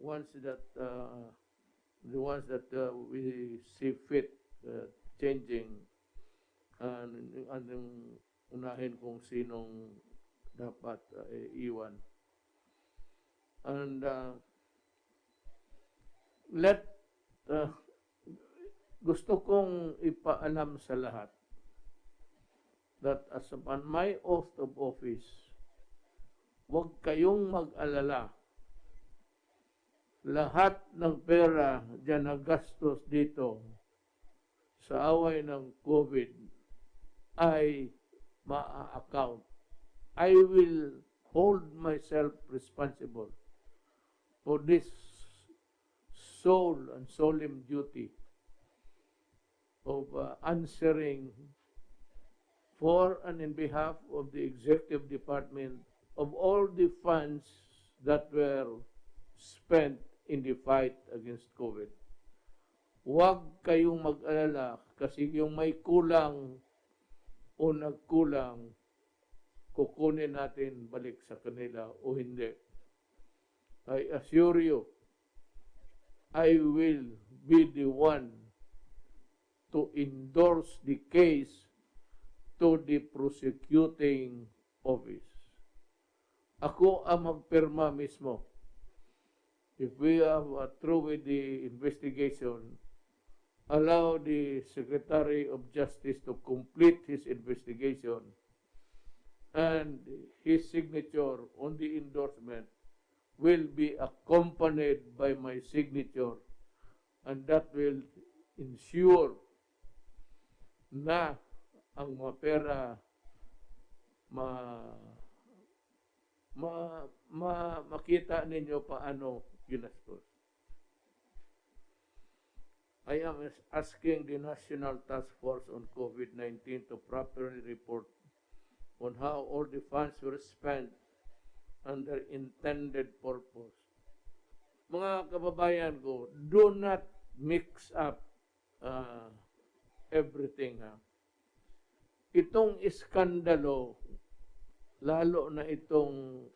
ones that the ones that we see fit changing, anong unahin kung sinong dapat iwan. And gusto kong ipaalam sa lahat that as upon my oath of office, huwag kayong mag-alala. Lahat ng pera dyan na gastos dito sa away ng COVID ay ma-account. I will hold myself responsible for this sole and solemn duty of answering for and in behalf of the executive department of all the funds that were spent in the fight against COVID. Huwag kayong mag-alala kasi yung may kulang o nagkulang, kukunin natin balik sa kanila o hindi. I assure you, I will be the one to endorse the case to the prosecuting office. Ako ang magpirma mismo. If we have through with the investigation, allow the Secretary of Justice to complete his investigation, and his signature on the endorsement will be accompanied by my signature, and that will ensure na ang mga pera makita ninyo paano ginastos. I am asking the National Task Force on COVID-19 to properly report on how all the funds were spent and their intended purpose. Mga kababayan ko, do not mix up everything. Itong iskandalo, lalo na itong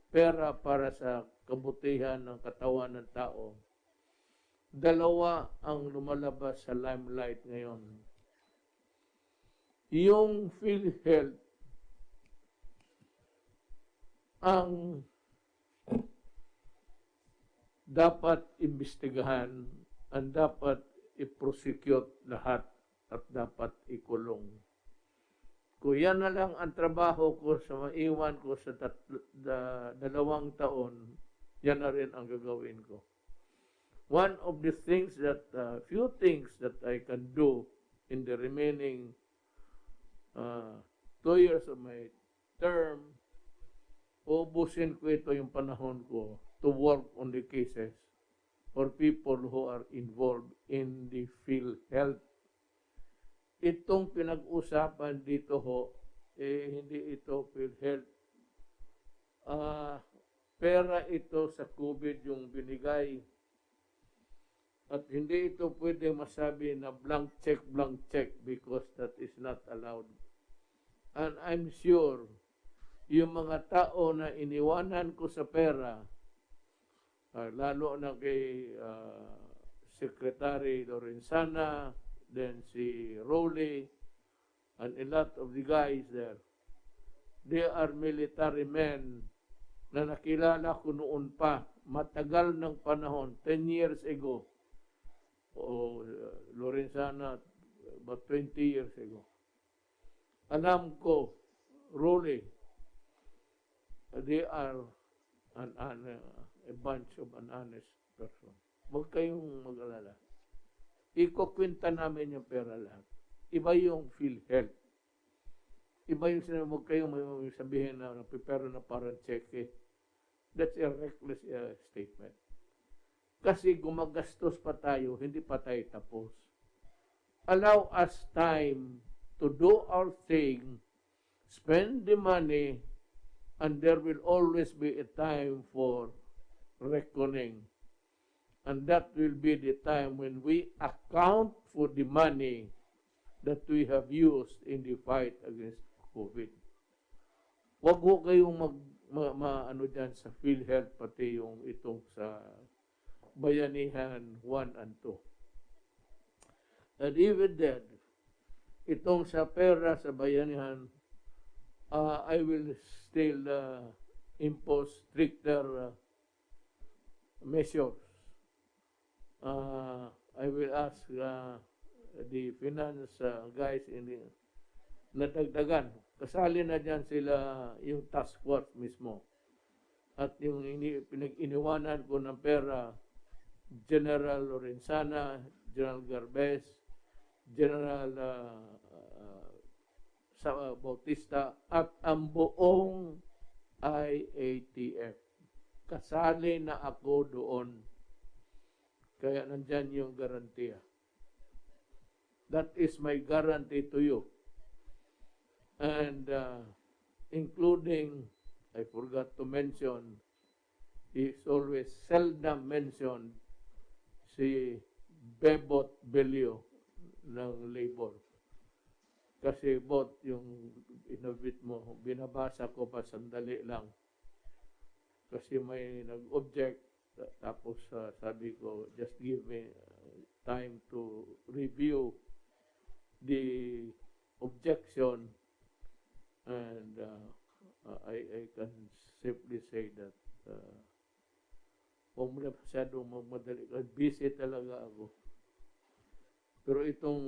pera para sa kabutihan ng katawan ng tao, dalawa ang lumalabas sa limelight ngayon. Yung PhilHealth ang dapat imbestigahan, ang dapat i-prosecute lahat at dapat ikulong. Kung yan na lang ang trabaho ko sa maiwan ko sa 2 taon, yan na rin ang gagawin ko. One of the things that, few things that I can do in the remaining 2 years of my term, ubusin ko ito yung panahon ko to work on the cases for people who are involved in the PhilHealth. Itong pinag-usapan dito ho, hindi ito PhilHealth. Pera ito sa COVID yung binigay. At hindi ito pwede masabi na blank check because that is not allowed. And I'm sure, yung mga tao na iniwanan ko sa pera, lalo na kay Secretary Lorenzana, then si Rowley, and a lot of the guys there, they are military men na nakilala ko noon pa, matagal ng panahon, 10 years ago, o Lorenzana, about 20 years ago. Alam ko, Rowley, they are a bunch of an honest person. Huwag kayong mag-alala. Ikukwenta namin yung pera lahat. Iba yung PhilHealth. Iba yung sinabi, huwag kayong may sabihin na prepare na parang cheque. That's a reckless statement. Kasi gumagastos pa tayo, hindi pa tayo tapos. Allow us time to do our thing, spend the money, and there will always be a time for reckoning. And that will be the time when we account for the money that we have used in the fight against COVID. Huwag ho kayong ano dyan sa PhilHealth, pati yung itong sa Bayanihan 1 and 2. And even then, itong sa pera sa Bayanihan, I will still impose stricter measures. I will ask the finance guys nadagdagan. Kasali na dyan sila yung task force mismo. At yung pinag-iniwanan ko ng pera, General Lorenzana, General Garbes, General Bautista, at ang buong IATF. Kasali na ako doon. Kaya nandyan yung garantiya. That is my guarantee to you. And including, I forgot to mention, is always seldom mentioned si Bebot Belio ng labor. Kasi bot yung inobit mo, binabasa ko pa sandali lang. Kasi may nag-object, tapos sabi ko, just give me time to review the objection, and I can simply say that huwag mo na masyadong magmadali. Busy talaga ako. Pero itong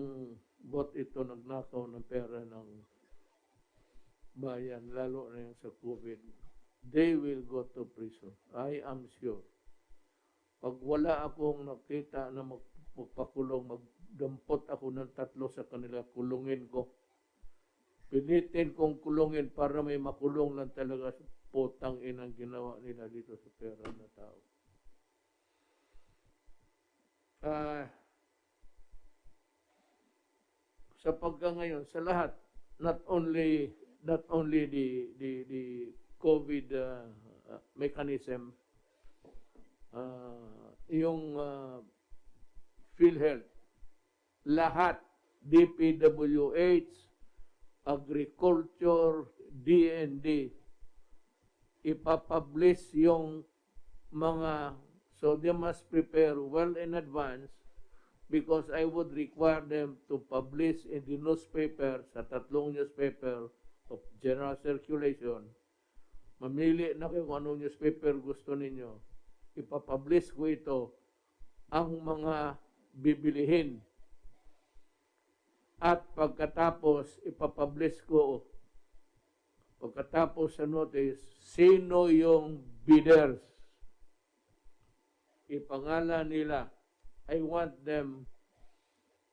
bot ito nagnakaw ng pera ng bayan, lalo na yung sa COVID, they will go to prison. I am sure. Pag wala akong nakita na magpakulong, magdampot ako ng 3 sa kanila, kulungin ko. Pilitin kong kulungin para may makulong lang talaga sa putang inang ginawa nila dito sa pera na tao. Sa pagka-ngayon, sa lahat, not only the COVID mechanism, yung PhilHealth, lahat, DPWH, Agriculture, DND, ipapublish yung mga, so they must prepare well in advance, because I would require them to publish in the newspaper, sa 3 newspaper of general circulation. Mamili na kayo kung anong newspaper gusto ninyo. Ipapublish ko ito, ang mga bibilihin. At pagkatapos, ipapublish ko, pagkatapos sa notice, sino yung bidders. Ipangalan nila. I want them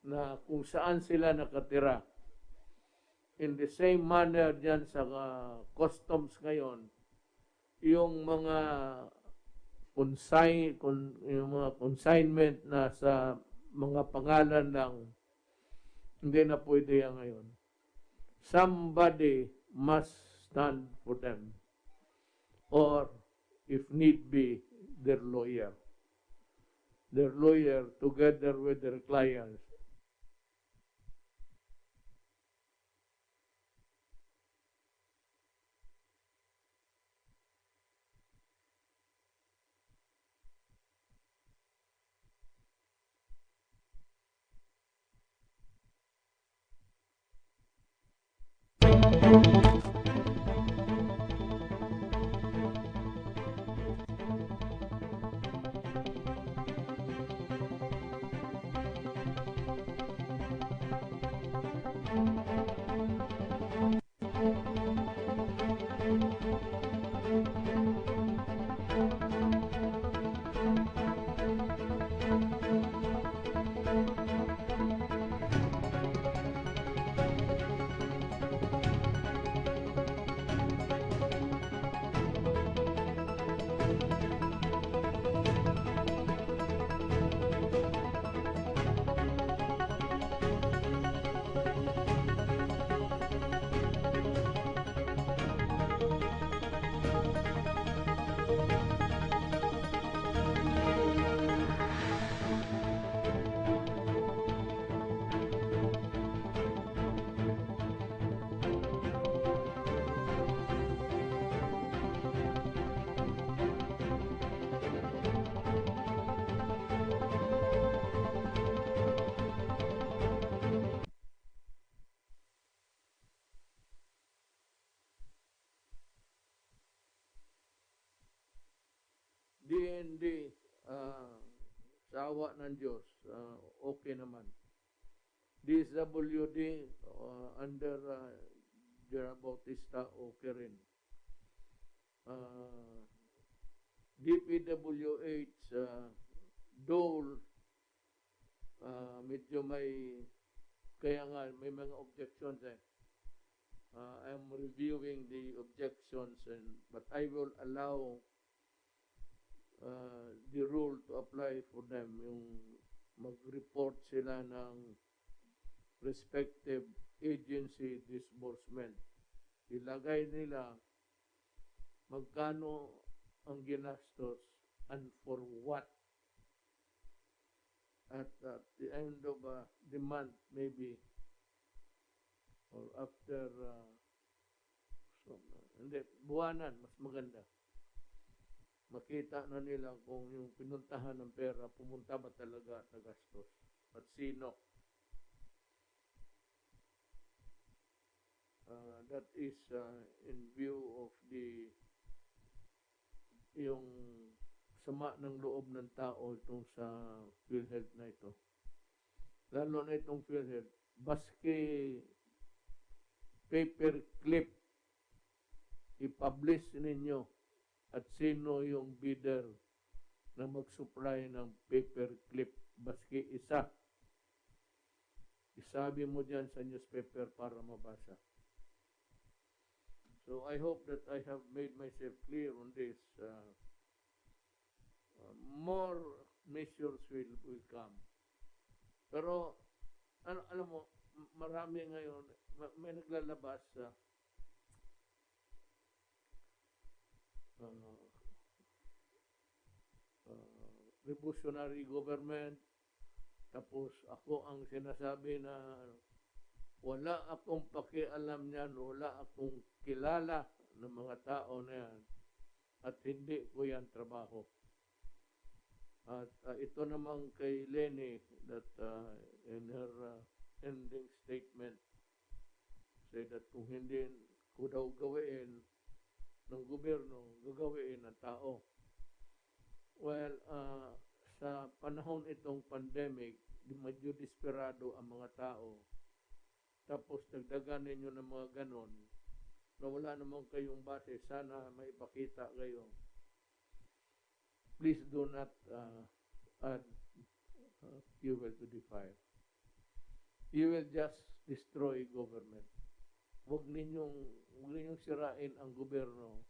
na kung saan sila nakatira. In the same manner dyan sa customs ngayon, yung mga consignment na sa mga pangalan lang, hindi na pwede yan ngayon. Somebody must stand for them. Or, if need be, their lawyer. Their lawyer together with their clients. DND, sa awa ng Diyos, okay naman. DSWD, under General Bautista, okay rin. DPWH, Dole, medyo kaya nga may mga objections I'm reviewing the objections, but I will allow the rule to apply for them, yung mag-report sila ng respective agency disbursement. Ilagay nila magkano ang ginastos and for what. At the end of the month, maybe, or after, hindi, buwanan, mas maganda. Makita na nila kung yung pinuntahan ng pera, pumunta ba talaga at nagastos. At sino. That is in view of yung sama ng loob ng tao itong sa PhilHealth na ito. Lalo na itong PhilHealth, baski paper clip, i-publish ninyo at sino yung bidder na mag-supply ng paper clip, baski isa. Isabi mo dyan sa newspaper para mabasa. So I hope that I have made myself clear on this. More measures will come. Pero, alam mo, marami ngayon, may naglalabas sa revolutionary government, tapos ako ang sinasabi na wala akong pakialam niyan, wala akong kilala ng mga tao na yan, at hindi ko yan trabaho. At ito namang kay Lenny that in her ending statement said that kung hindi ko daw gawin ng gobyerno, gagawin ng tao. Well, sa panahon itong pandemic, medyo desperado ang mga tao. Tapos dagdagan ninyo ng mga ganon na wala naman kayong base, sana may ipakita kayo. Please do not add fuel to the fire. You will just destroy government. Huwag ninyong sirain ang gobyerno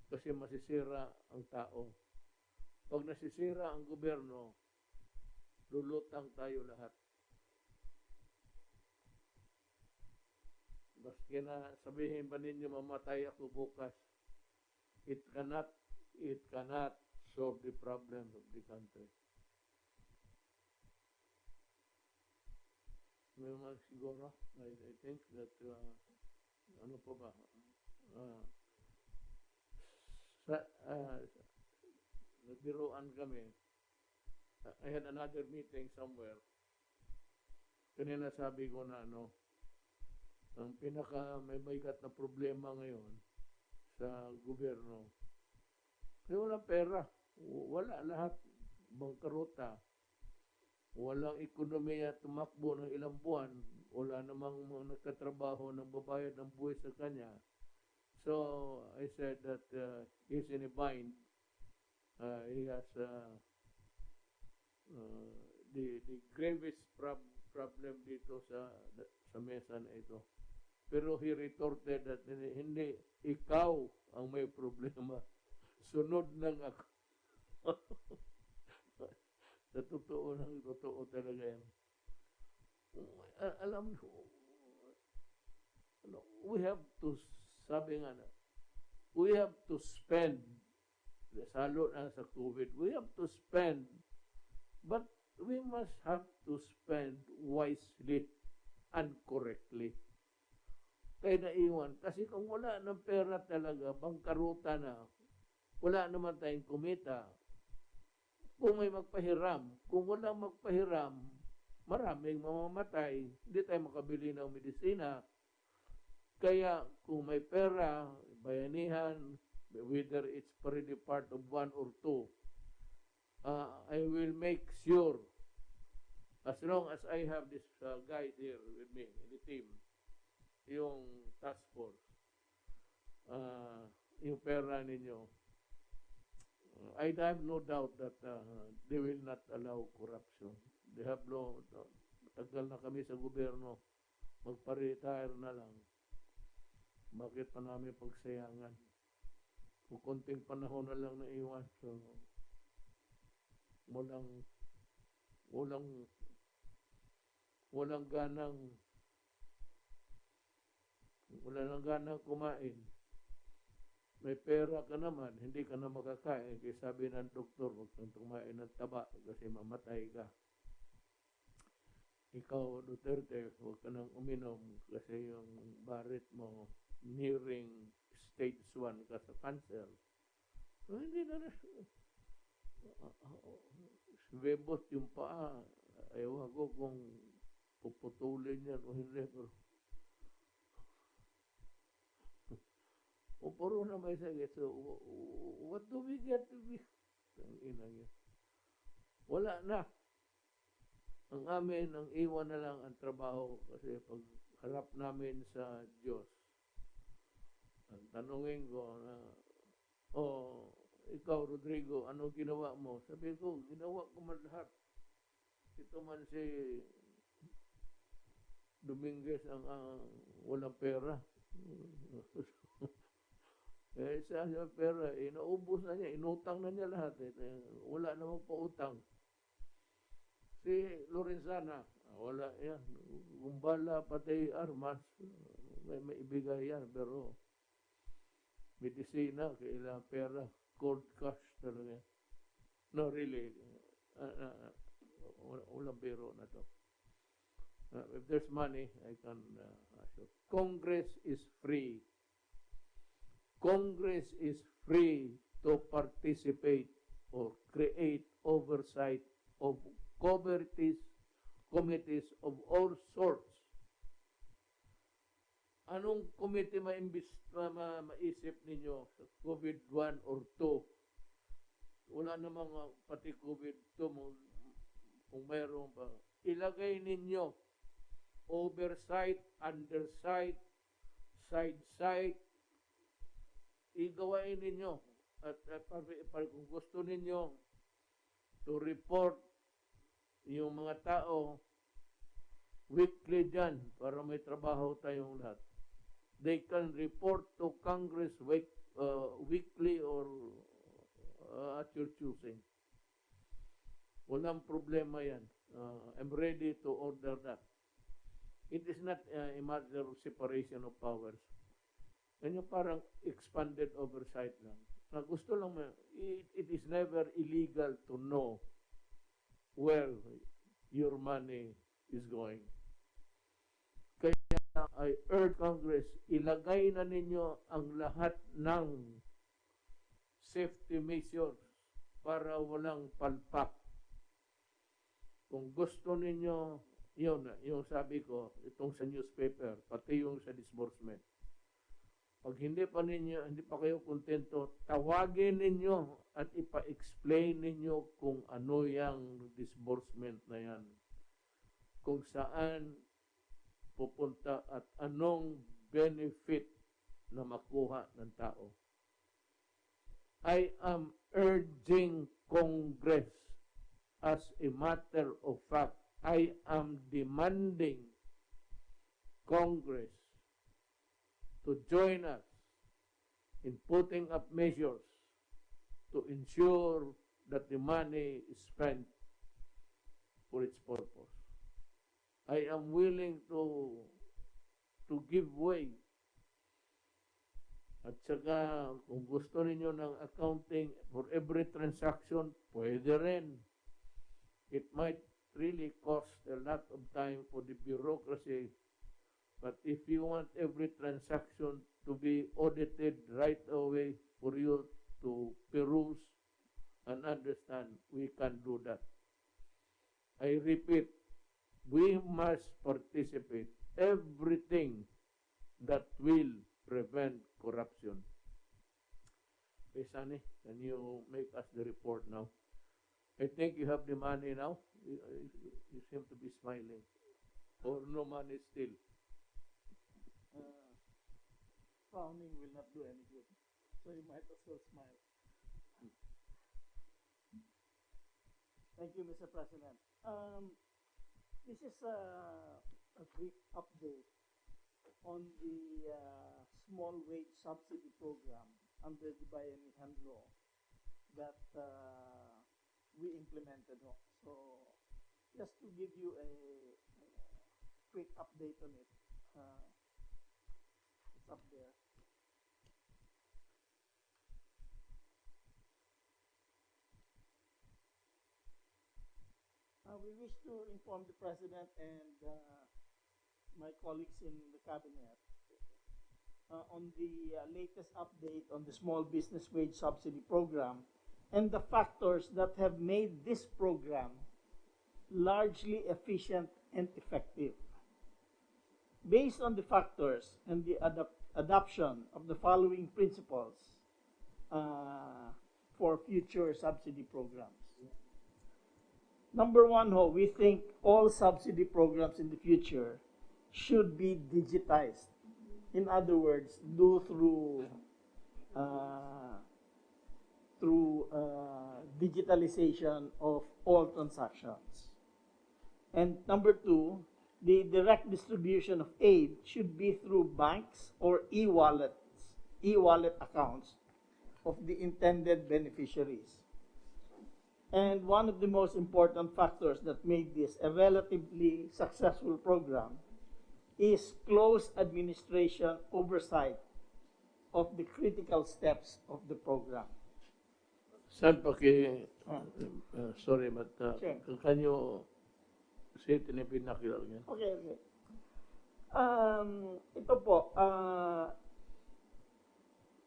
kasi masisira ang tao. Pag nasisira ang gobyerno, lulutang tayo lahat. Baski na sabihin ba ninyo mamatay ako bukas, it cannot solve the problem of the country. May mga siguro, I think that, ano pa ba, nagbiruan kami. I had another meeting somewhere. Kanina sabi ko na ang pinaka may bigat na problema ngayon sa gobyerno, kasi walang pera. Wala lahat. Bangkarota. Walang ekonomiya tumakbo ng ilang buwan. Wala namang nagtatrabaho ng babayad ng buwis sa kanya. So, I said that he's in a bind. He has the gravest problem dito sa mesa na ito. Pero he retorted that hindi ikaw ang may problema. Sunod lang ako. Sa totoo talaga yan. Alam mo, we have to, sabi nga na, we have to spend, salo na sa COVID, we have to spend, but we must have to spend wisely and correctly. Kaya naiwan. Kasi kung wala ng pera talaga, bangkaruta na, wala naman tayong kumita. Kung may magpahiram, kung walang magpahiram, maraming mamamatay, hindi tayo makabili ng medisina. Kaya kung may pera, bayanihan, whether it's already part of one or two, I will make sure, as long as I have this guys here with me in the team, yung task force, yung pera ninyo, I have no doubt that they will not allow corruption. They have no, tagal na kami sa gobyerno, magpa-retire na lang. Bakit pa namin pagsayangan? Kung konting panahon na lang na iwan, so walang ganang kumain. May pera ka naman, hindi ka na makakain. Kaya sabi ng doktor, huwag kang kumain ng taba kasi mamatay ka. Ikaw, Duterte, huwag ka nang uminom kasi yung barit mo nearing stage 1 ka sa cancer. So, hindi na bebot yung paa. Ewan ko kung puputulin yan o hindi. O puro na may sakit. So, what do we get to be? Wala na. Ang amin, ang iwan na lang ang trabaho kasi pag harap namin sa Diyos, ang tanungin ko na, ikaw, Rodrigo, anong ginawa mo? Sabi ko, ginawa ko man lahat. Ito man si Dominguez ang walang pera. Sa pera, naubos na niya, inutang na niya lahat. Wala namang pautang. Si Lorenzana, wala yan. Gumbala, pati armas, may ibigay yan. Pero, medisina, kailangan pera, cold cash talaga. No, really, walang biro na to. If there's money, I can assure. Congress is free. Congress is free to participate or create oversight of committees of all sorts. Anong committee maisip ninyo sa COVID-1 or 2? Wala namang pati COVID-2 kung mayroon pa. Ilagay ninyo oversight, undersight, side-sight, igawain ninyo. At kung gusto ninyo to report yung mga tao weekly dyan para may trabaho tayong lahat. They can report to Congress weekly or at your choosing. Walang problema yan. I'm ready to order that. It is not a matter of separation of powers. Yan yung parang expanded oversight lang. Na gusto lang, it is never illegal to know where your money is going. Kaya I urge Congress, ilagay na ninyo ang lahat ng safety measures para walang palpak. Kung gusto ninyo, yun, yung sabi ko, itong sa newspaper, pati yung sa disbursement. Pag hindi pa kayo kontento, tawagin ninyo at ipa-explain ninyo kung ano yung disbursement na yan. Kung saan pupunta at anong benefit na makuha ng tao. I am urging Congress, as a matter of fact, I am demanding Congress to join us in putting up measures to ensure that the money is spent for its purpose. I am willing to give way. At saka, kung gusto ninyo ng accounting for every transaction, pwede rin. It might really cost a lot of time for the bureaucracy. But if you want every transaction to be audited right away for you to peruse and understand, we can do that. I repeat, we must participate everything that will prevent corruption. Okay, Sunny, can you make us the report now? I think you have the money now. You seem to be smiling. Or no money still. Frowning will not do any good. So you might as well smile. Thank you, Mr. President. This is a quick update on the small wage subsidy program under the Bayanihan law that we implemented. So just to give you a quick update on it, it's up there. We wish to inform the President and my colleagues in the Cabinet on the latest update on the Small Business Wage Subsidy Program and the factors that have made this program largely efficient and effective. Based on the factors and the adoption of the following principles for future subsidy programs. Number one, we think all subsidy programs in the future should be digitized. In other words, do through digitalization of all transactions. And number two, the direct distribution of aid should be through banks or e-wallet accounts of the intended beneficiaries. And one of the most important factors that made this a relatively successful program is close administration oversight of the critical steps of the program. Saan sorry, but sure. Can you say it in a vernacular again? Okay. Ito po,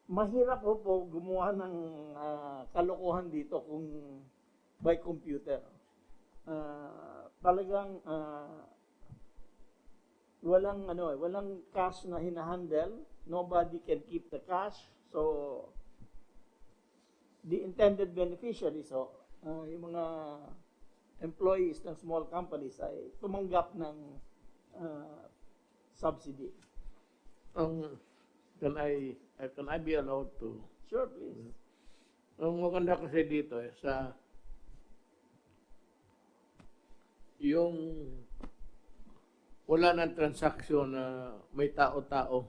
mahirap po gumawa ng kalokohan dito kung by computer. Talagang walang cash na hinahandle. Nobody can keep the cash. So the intended beneficiaries, yung mga employees ng small companies ay tumanggap ng subsidy. Can I be allowed to? Sure, please. Ang maganda kasi dito sa yung wala ng transaksyon na may tao-tao,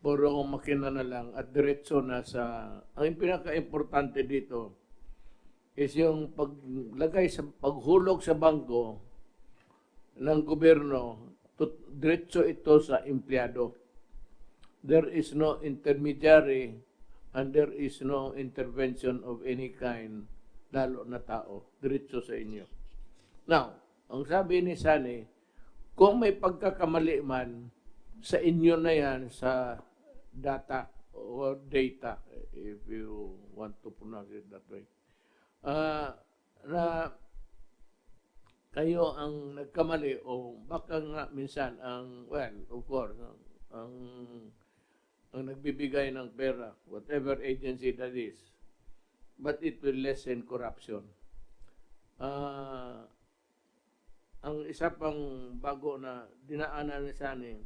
puro makina na lang at diretso na sa, ang pinaka-importante dito is yung paghulog sa bangko ng gobyerno, diretso ito sa empleyado. There is no intermediary and there is no intervention of any kind, lalo na tao, diretso sa inyo. Now, ang sabi ni Sani, kung may pagkakamali man, sa inyo na yan sa data or data, if you want to pronounce it that way, na kayo ang nagkamali o baka nga minsan of course, ang nagbibigay ng pera, whatever agency that is, but it will lessen corruption. Ang isa pang bago na dinaanan ni Sani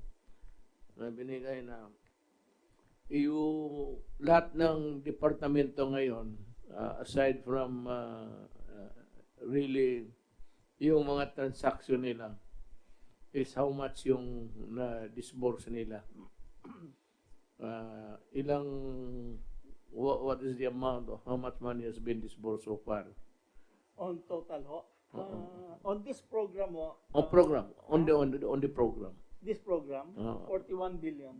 na binigay na yung lahat ng departamento ngayon, aside from really yung mga transaction nila is how much yung na-disburse nila. What is the amount of how much money has been disbursed so far? On total, on this program, on the program. This program, 41 billion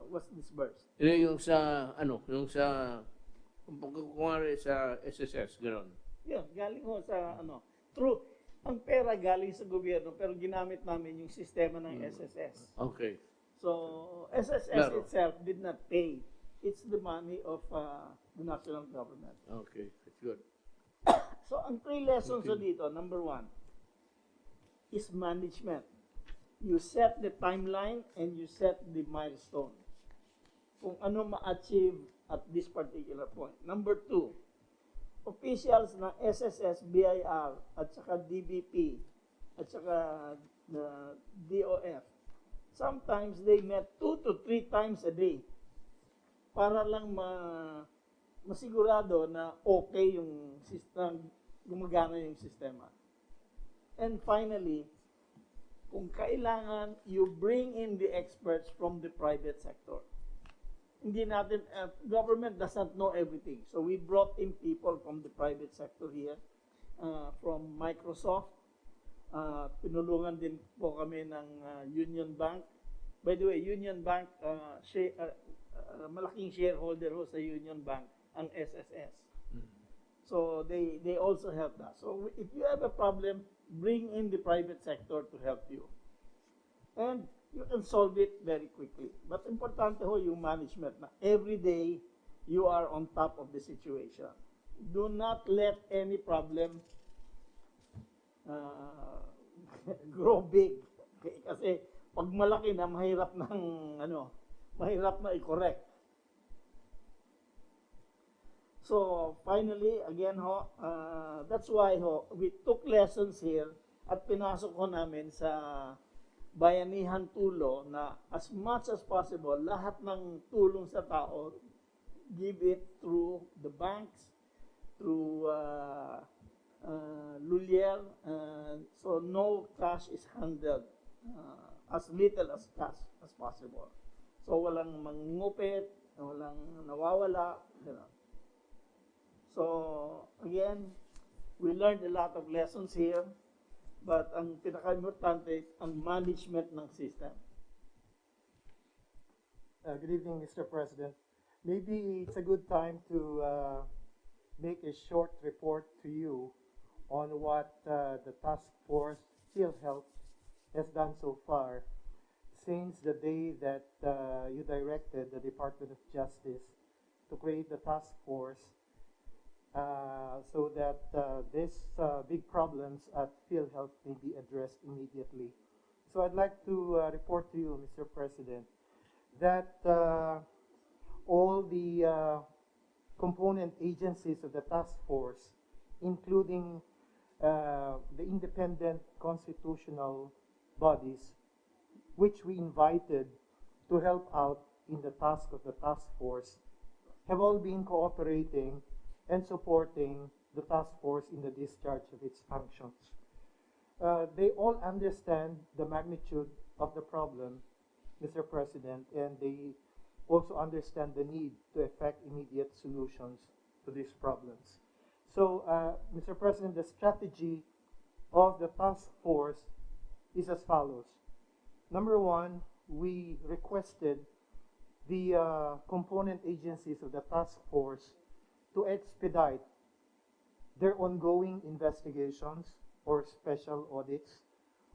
was disbursed. Yung sa kumari sa SSS, gano'n. Yeah, galing sa true. Ang pera galing sa gobyerno pero ginamit namin yung sistema ng SSS. Okay. So SSS itself did not pay. It's the money of the national government. Okay, that's good. So, ang 3 lessons dito, number 1, is management. You set the timeline and you set the milestone. kung ano ma-achieve at this particular point. Number two, officials ng SSS, BIR, at saka DBP, at saka the DOF, sometimes they met 2 to 3 times a day para lang masigurado na okay yung system, gumagana yung sistema. And finally, kung kailangan, you bring in the experts from the private sector. Hindi natin, government does not know everything. So we brought in people from the private sector here, from Microsoft. Pinulungan din po kami ng Union Bank. By the way, Union Bank, malaking shareholder ho sa Union Bank, ang SSS. So they also help us. So if you have a problem, bring in the private sector to help you. And you can solve it very quickly. But importante ho yung management na every day you are on top of the situation. Do not let any problem grow big. Okay? Kasi pag malaki na, mahirap na i-correct. So finally, again ho, that's why ho, we took lessons here at pinasok ho namin sa Bayanihan Tulo na as much as possible, lahat ng tulong sa tao, give it through the banks, through Lulier, so no cash is handled, as little as cash as possible. So walang mangungupit, walang nawawala, gano'n. So again, we learned a lot of lessons here, but ang pinaka-importante, ang management ng system. Good evening, Mr. President. Maybe it's a good time to make a short report to you on what the task force PhilHealth has done so far since the day that you directed the Department of Justice to create the task force so that these big problems at PhilHealth may be addressed immediately. So I'd like to report to you, Mr. President, that all the component agencies of the task force, including the independent constitutional bodies, which we invited to help out in the task of the task force, have all been cooperating and supporting the task force in the discharge of its functions. They all understand the magnitude of the problem, Mr. President, and they also understand the need to effect immediate solutions to these problems. So, Mr. President, the strategy of the task force is as follows. Number one, we requested the component agencies of the task force to expedite their ongoing investigations or special audits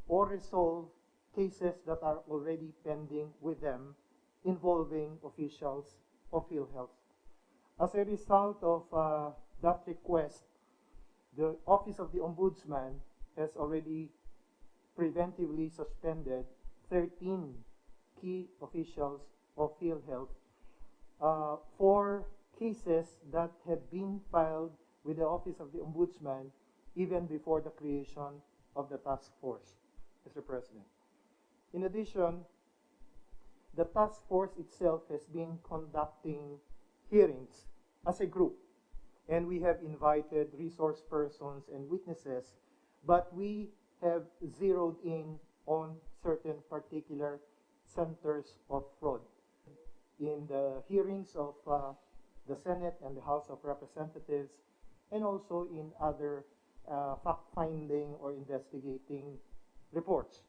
or resolve cases that are already pending with them involving officials of PhilHealth. As a result of that request, the Office of the Ombudsman has already preventively suspended 13 key officials of PhilHealth for cases that have been filed with the Office of the Ombudsman even before the creation of the task force, Mr. President. In addition, the task force itself has been conducting hearings as a group, and we have invited resource persons and witnesses, but we have zeroed in on certain particular centers of fraud. In the hearings of the Senate and the House of Representatives, and also in other fact-finding or investigating reports.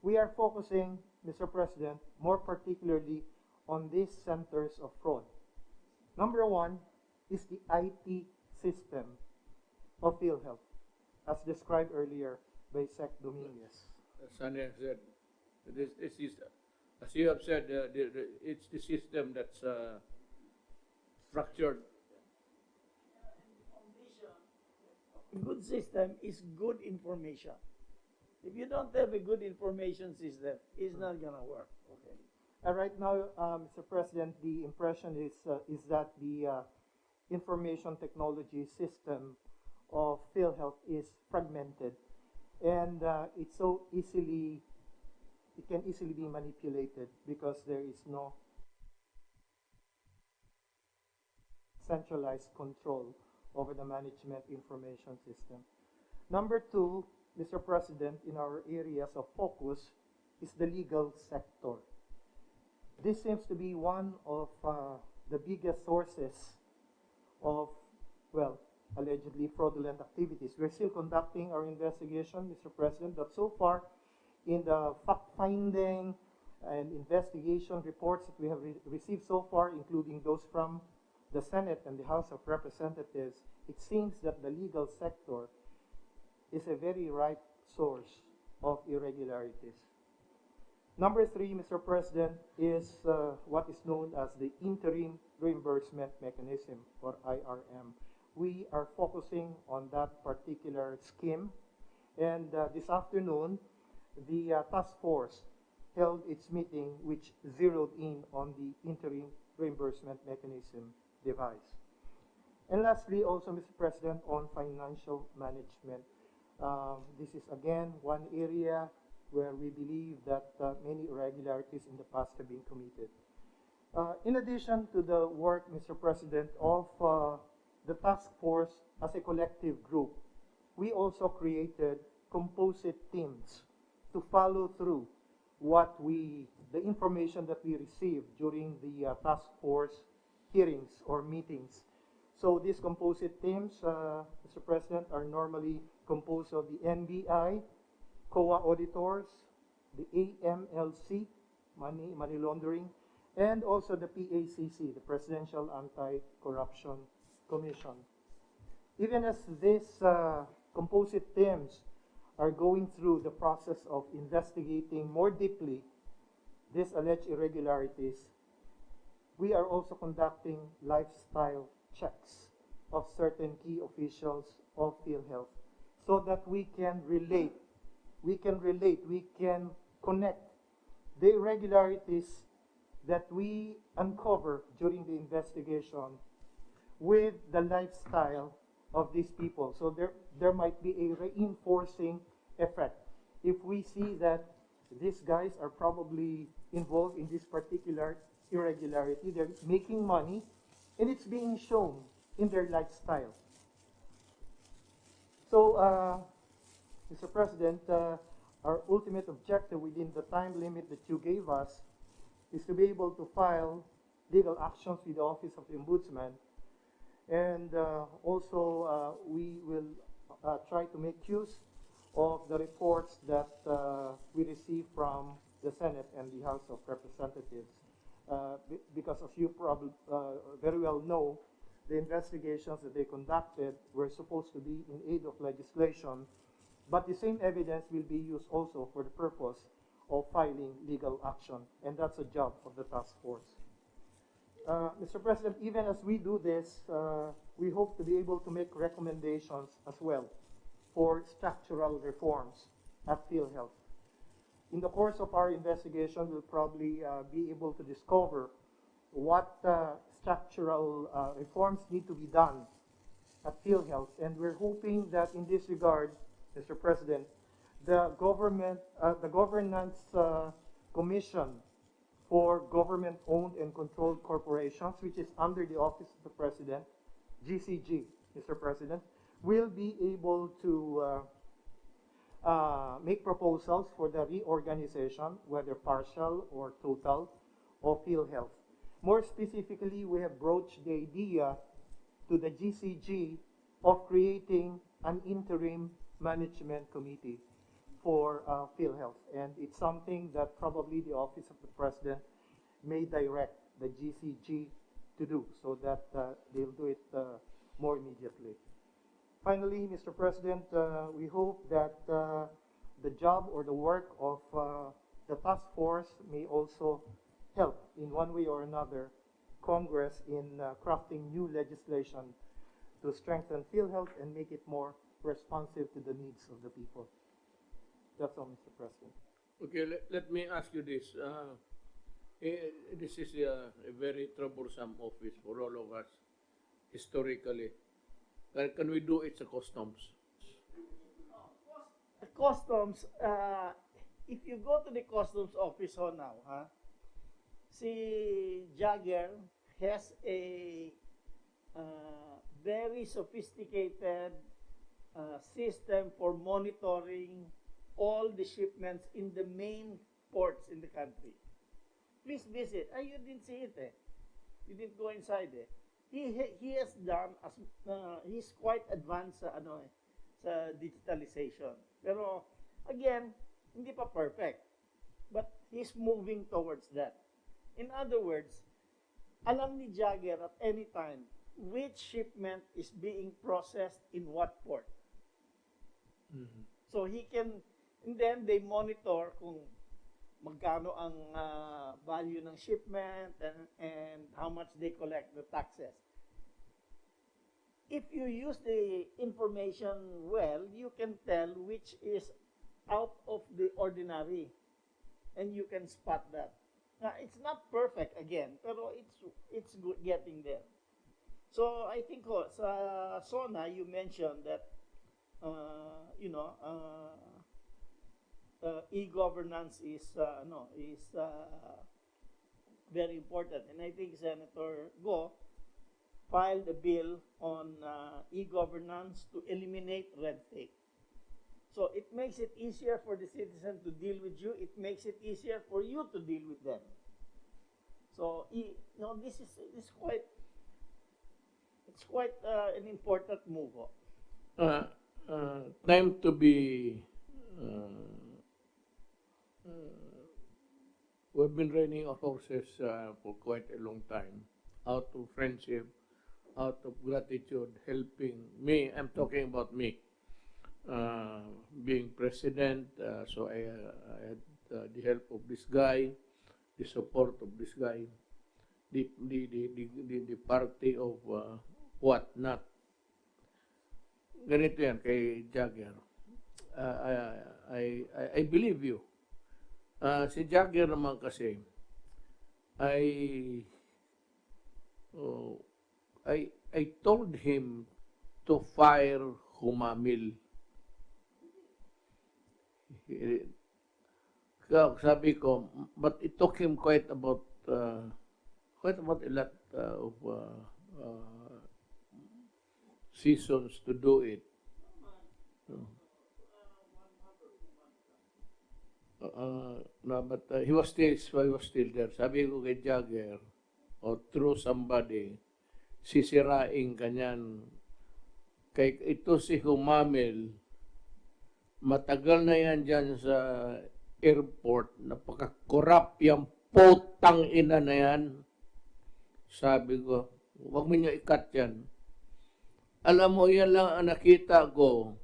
We are focusing, Mr. President, more particularly on these centers of fraud. Number one is the IT system of PhilHealth, as described earlier by Sec. Dominguez. Sanya said, this is, as you have said, it's the system that's structured. A good system is good information. If you don't have a good information system, it's not going to work. Okay. Right now, Mr. President, the impression is that the information technology system of PhilHealth is fragmented, and it can easily be manipulated because there is no centralized control over the management information system. Number two, Mr. President, in our areas of focus is the legal sector. This seems to be one of the biggest sources of, well, allegedly fraudulent activities. We're still conducting our investigation, Mr. President, but so far in the fact-finding and investigation reports that we have received so far, including those from the Senate and the House of Representatives, it seems that the legal sector is a very ripe source of irregularities. Number three, Mr. President, is what is known as the Interim Reimbursement Mechanism, or IRM. We are focusing on that particular scheme, and this afternoon, the task force held its meeting, which zeroed in on the Interim Reimbursement Mechanism device. And lastly, also, Mr. President, on financial management. This is, again, one area where we believe that many irregularities in the past have been committed. In addition to the work, Mr. President, of the task force as a collective group, we also created composite teams to follow through the information that we received during the task force hearings or meetings. So these composite teams, Mr. President, are normally composed of the NBI, COA auditors, the AMLC, money laundering, and also the PACC, the Presidential Anti-Corruption Commission. Even as these composite teams are going through the process of investigating more deeply these alleged irregularities, we are also conducting lifestyle checks of certain key officials of PhilHealth so that we can connect the irregularities that we uncover during the investigation with the lifestyle of these people. So there might be a reinforcing effect. If we see that these guys are probably involved in this particular irregularity, they're making money, and it's being shown in their lifestyle. So, Mr. President, our ultimate objective within the time limit that you gave us is to be able to file legal actions with the Office of the Ombudsman. And also, we will try to make use of the reports that we receive from the Senate and the House of Representatives. Because as you probably very well know, the investigations that they conducted were supposed to be in aid of legislation, but the same evidence will be used also for the purpose of filing legal action, and that's a job of the task force. Mr. President, even as we do this, we hope to be able to make recommendations as well for structural reforms at PhilHealth. In the course of our investigation, we'll probably be able to discover what structural reforms need to be done at PhilHealth, and we're hoping that in this regard, Mr. President, the governance commission for government-owned and controlled corporations, which is under the Office of the President, GCG, Mr. President, will be able to make proposals for the reorganization, whether partial or total, of PhilHealth. More specifically, we have broached the idea to the GCG of creating an interim management committee for PhilHealth, and it's something that probably the Office of the President may direct the GCG to do, so that they'll do it more immediately. Finally, Mr. President, we hope that the job or the work of the task force may also help in one way or another Congress in crafting new legislation to strengthen PhilHealth and make it more responsive to the needs of the people. That's all, Mr. President. Okay, let me ask you this. This is a very troublesome office for all of us historically. Can we do it sa customs? The customs, if you go to the customs office now, si Jagger has a very sophisticated system for monitoring all the shipments in the main ports in the country. Please visit. You didn't see it, eh? You didn't go inside, eh? He has done as he's quite advanced sa sa digitalization. Pero again, hindi pa perfect. But he's moving towards that. In other words, alam ni Jagger at any time which shipment is being processed in what port. Mm-hmm. So he can, and then they monitor kung magkano ang value ng shipment and how much they collect the taxes. If you use the information well, you can tell which is out of the ordinary, and you can spot that. Now, it's not perfect again, pero it's good getting there. So I think sa SONA you mentioned that e-governance is very important, and I think Senator Go filed a bill on e-governance to eliminate red tape. So it makes it easier for the citizen to deal with you. It makes it easier for you to deal with them. So this is quite an important move. Time to be. We've been training our horses for quite a long time, out of friendship, out of gratitude, helping me. I'm talking about me. Being president, so I had the help of this guy, the support of this guy, the party of what not. Ganito yan kay Jagger. I believe you. Si Jagger naman kasi I told him to fire Humamil. Sabi ko, but it took him quite about a lot of seasons to do it. No, but he was still there. Sabi ko kay Jagger, or through somebody, sisirain kanyan. Kay ito si Humamil, matagal na yan dyan sa airport, napaka-corrupt yung potang ina na yan. Sabi ko, huwag mo niyo ikat yan. Alam mo, yan lang ang nakita ko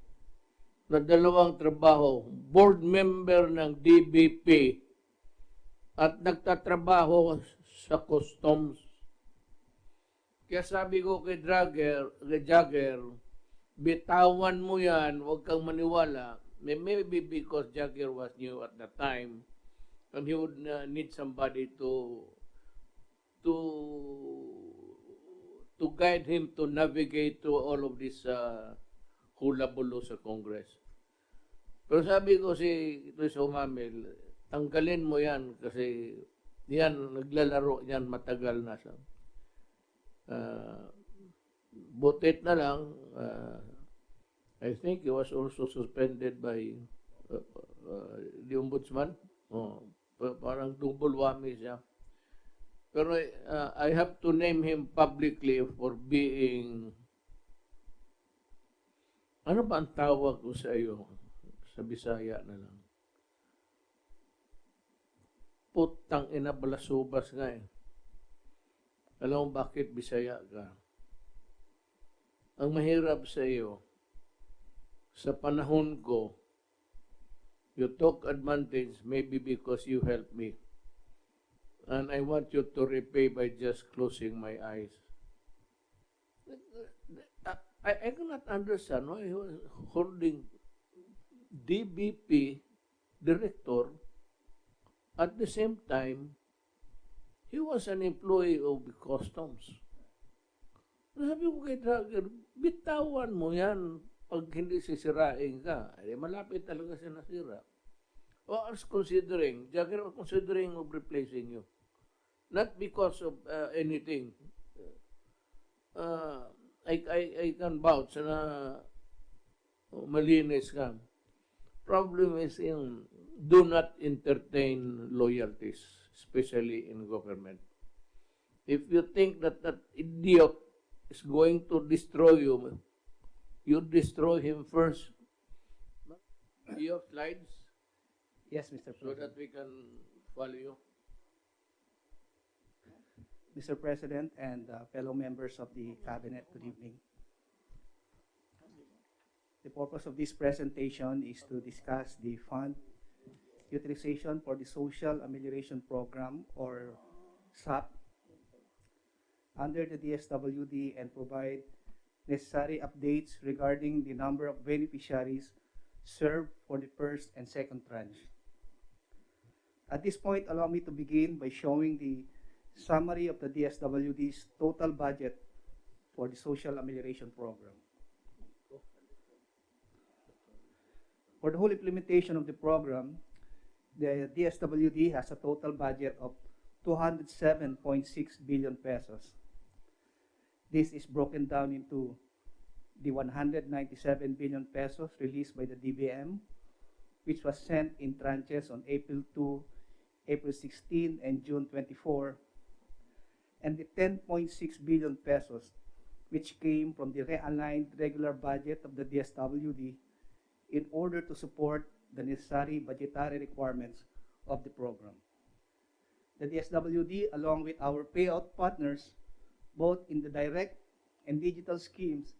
na dalawang trabaho, board member ng DBP at nagtatrabaho sa customs. Kaya sabi ko kay Jagger, bitawan mo yan, huwag kang maniwala. Maybe because Jagger was new at the time and he would need somebody to guide him to navigate through all of this hula-bulo sa Congress. Pero sabi ko si Humamil, tanggalin mo yan kasi yan, naglalaro yan matagal na siya. Butit na lang, I think he was also suspended by the ombudsman. Parang double whammy siya. Pero I have to name him publicly for being, ano ba ang tawag ko sa iyo? Sa Bisaya na lang. Putang ina, balasubas nga eh. Alam mo bakit Bisaya ka? Ang mahirap sa iyo, sa panahon ko, you took advantage maybe because you helped me. And I want you to repay by just closing my eyes. I cannot understand why he was holding DBP director at the same time He was an employee of the customs. Sabi ko kay Drager, bitawan mo yan pag hindi sisirain ka. Eh, malapit talaga siya nasira. Or considering, Jagger was considering of replacing you. Not because of anything. I can vouch na malinis ka. Problem is do not entertain loyalties, especially in government. If you think that that idiot is going to destroy you, you destroy him first. You have slides Yes, Mr. so that President. we can follow you. Mr. President and fellow members of the Cabinet, good evening. The purpose of this presentation is to discuss the fund utilization for the Social Amelioration Program, or SAP, under the DSWD and provide necessary updates regarding the number of beneficiaries served for the first and second tranche. At this point, allow me to begin by showing the summary of the DSWD's total budget for the Social Amelioration Program. For the whole implementation of the program, the DSWD has a total budget of 207.6 billion pesos. This is broken down into the 197 billion pesos released by the DBM, which was sent in tranches on April 2, April 16, and June 24, and the 10.6 billion pesos, which came from the realigned regular budget of the DSWD in order to support the necessary budgetary requirements of the program. The DSWD, along with our payout partners, both in the direct and digital schemes,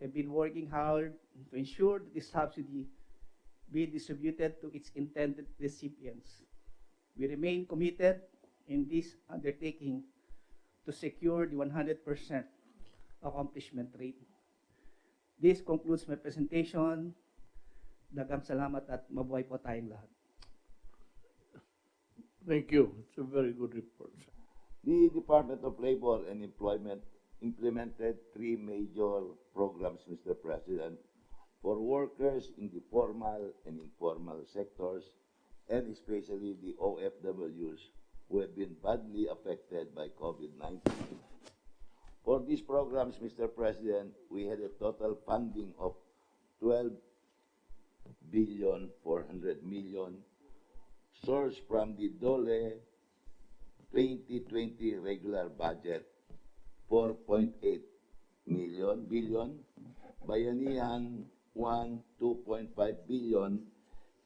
have been working hard to ensure that the subsidy be distributed to its intended recipients. We remain committed in this undertaking to secure the 100% accomplishment rate. This concludes my presentation. Daghang salamat at mabuhay po tayong lahat. Thank you. It's a very good report. The Department of Labor and Employment implemented three major programs, Mr. President, for workers in the formal and informal sectors, and especially the OFWs who have been badly affected by COVID-19. For these programs, Mr. President, we had a total funding of 12,400,000,000 sourced from the DOLE 2020 regular budget, 4.8 billion, Bayanihan 2.5 billion,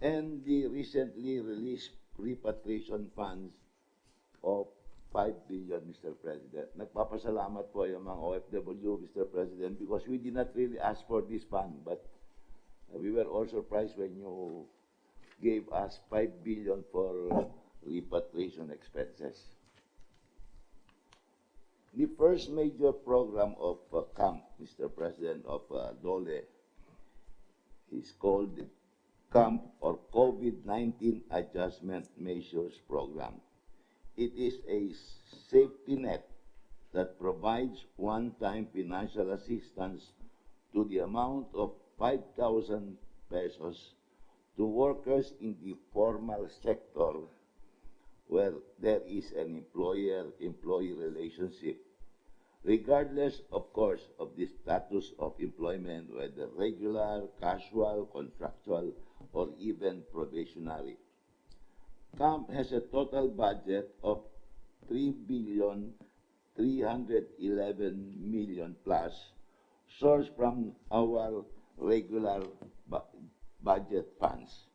and the recently released repatriation funds of 5 billion, Mr. President. Nagpapasalamat po yung mga OFW, Mr. President, because we did not really ask for this fund, but we were all surprised when you gave us 5 billion for repatriation expenses. The first major program of CAMP, Mr. President, of DOLE is called the CAMP, or COVID-19 Adjustment Measures Program. It is a safety net that provides one-time financial assistance to the amount of 5,000 pesos to workers in the formal sector where there is an employer-employee relationship, regardless, of course, of the status of employment, whether regular, casual, contractual, or even probationary. CAMP has a total budget of 3,311,000,000 plus, sourced from our regular budget funds.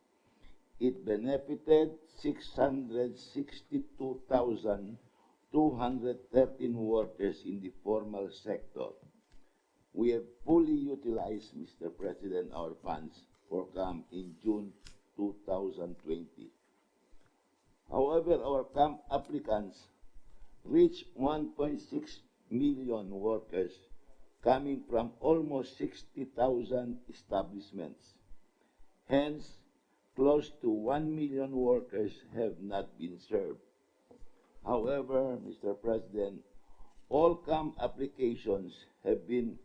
It benefited 662,213 workers in the formal sector. We have fully utilized, Mr. President, our funds for CAMP in June 2020. However, our CAMP applicants reached 1.6 million workers, coming from almost 60,000 establishments. Hence, close to 1 million workers have not been served. However, Mr. President, all CAM applications have been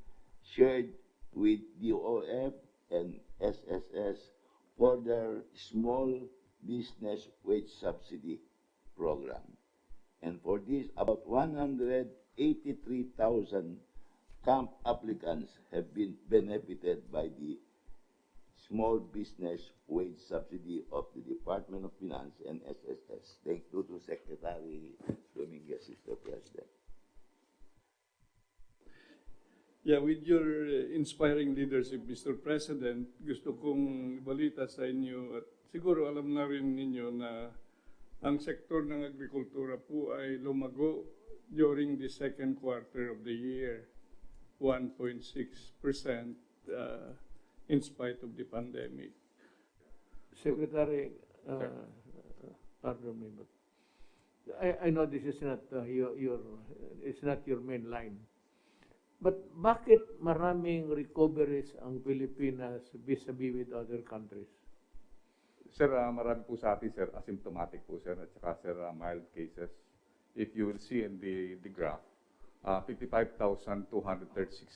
shared with DOF and SSS for their small business wage subsidy program. And for this, about 183,000 CAMP applicants have been benefited by the small business wage subsidy of the Department of Finance and SSS. Thank you to Secretary Dominguez, Mr. President. Yeah, with your inspiring leadership, Mr. President, gusto kong ibalita sa inyo at siguro alam na rin ninyo na ang sektor ng agrikultura po ay lumago during the second quarter of the year, 1.6% in spite of the pandemic. Secretary, pardon me, but I know this is not it's not your main line. But bakit maraming recoveries ang Pilipinas vis-a-vis with other countries? Sir, marami po sa atin, sir, asymptomatic po, sir, at saka, sir, mild cases. If you will see in the graph, 55,236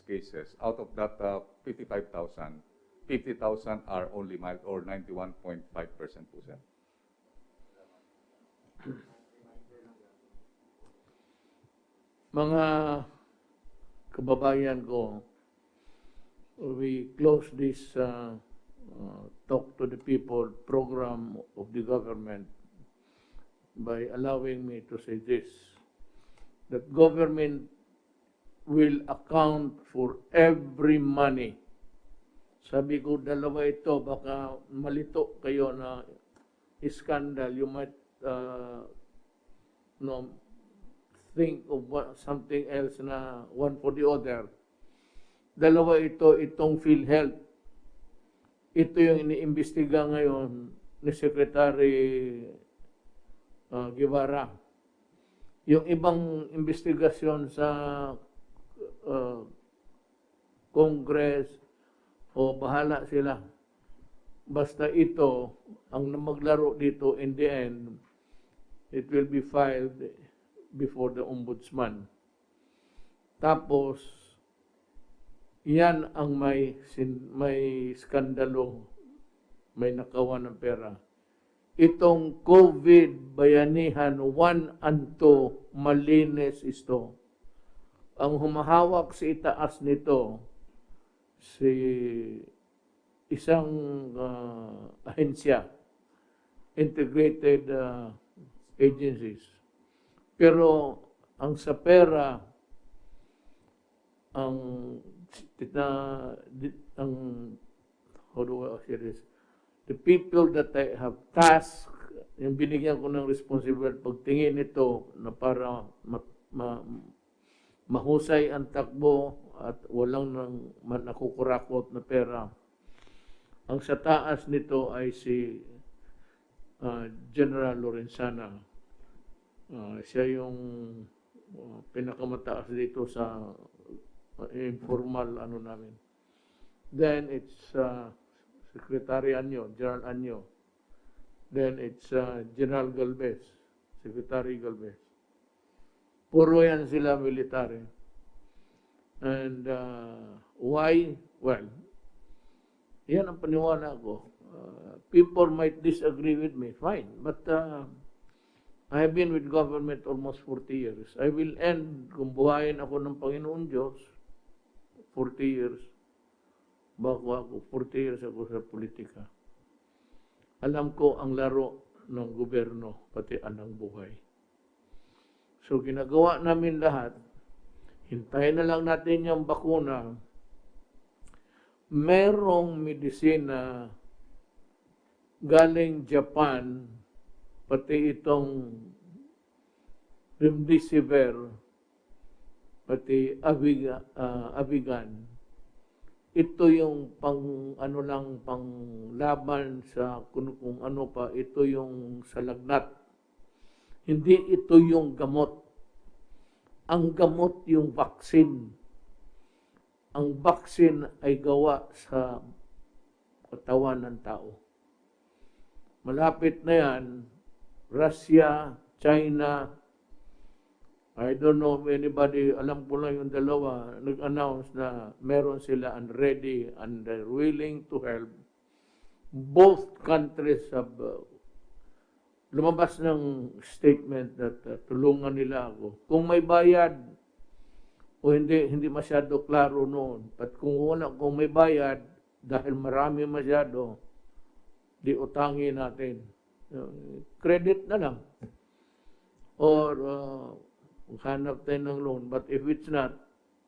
cases. Out of that 55,000, 50,000 are only mild or 91.5% po, sir. Mga kababayan ko, we close this Talk to the People program of the government by allowing me to say this, that government will account for every money. Sabi ko, dalawa ito, baka malito kayo na scandal. You might think of something else na one for the other. Dalawa ito, itong PhilHealth. Ito yung iniimbestiga ngayon ni Secretary Guevara. Yung ibang investigasyon sa Congress, o bahala sila. Basta ito, ang maglaro dito in the end, it will be filed before the Ombudsman. Tapos, yan ang may skandalo, may nakawa ng pera. Itong COVID bayanihan 1 and 2, malinis ito. Ang humahawak sa itaas nito, si isang ahensya, integrated agencies. Pero ang sa pera, how do I say this? The people that I have tasked, yung binigyan ko ng responsibility, pagtingin ito na para mahusay ang takbo at walang nakukurakot na pera. Ang sa taas nito ay si General Lorenzana. Siya yung pinakamataas dito sa informal namin. Then it's Secretary Anyo, General Anyo. Then it's General Galvez, Secretary Galvez. Puro yan sila military. And why? Well, yan ang paniwala ko. People might disagree with me, fine. But I have been with government almost 40 years. I will end, kung buhayin ako ng Panginoon Diyos, 40 years. Bago ako, 40 years ako sa politika. Alam ko ang laro ng gobyerno, pati anang buhay. So ginagawa namin lahat, hintayin na lang natin yung bakuna. Merong medisina galing Japan, pati itong remdesivir, pati avigan. Ito yung panglaban sa kung ano pa, ito yung sa lagnat. Hindi ito yung gamot. Ang gamot yung vaccine. Ang vaccine ay gawa sa katawan ng tao. Malapit na yan, Russia, China, I don't know if anybody, alam ko lang yung dalawa, nag-announce na meron sila and ready and they're willing to help. Both countries have lumabas ng statement that tulungan nila ako. Kung may bayad o hindi masyado klaro noon. But kung may bayad, dahil marami masyado, di utangin natin. Credit na lang. Or hanap tayo ng loan. But if it's not,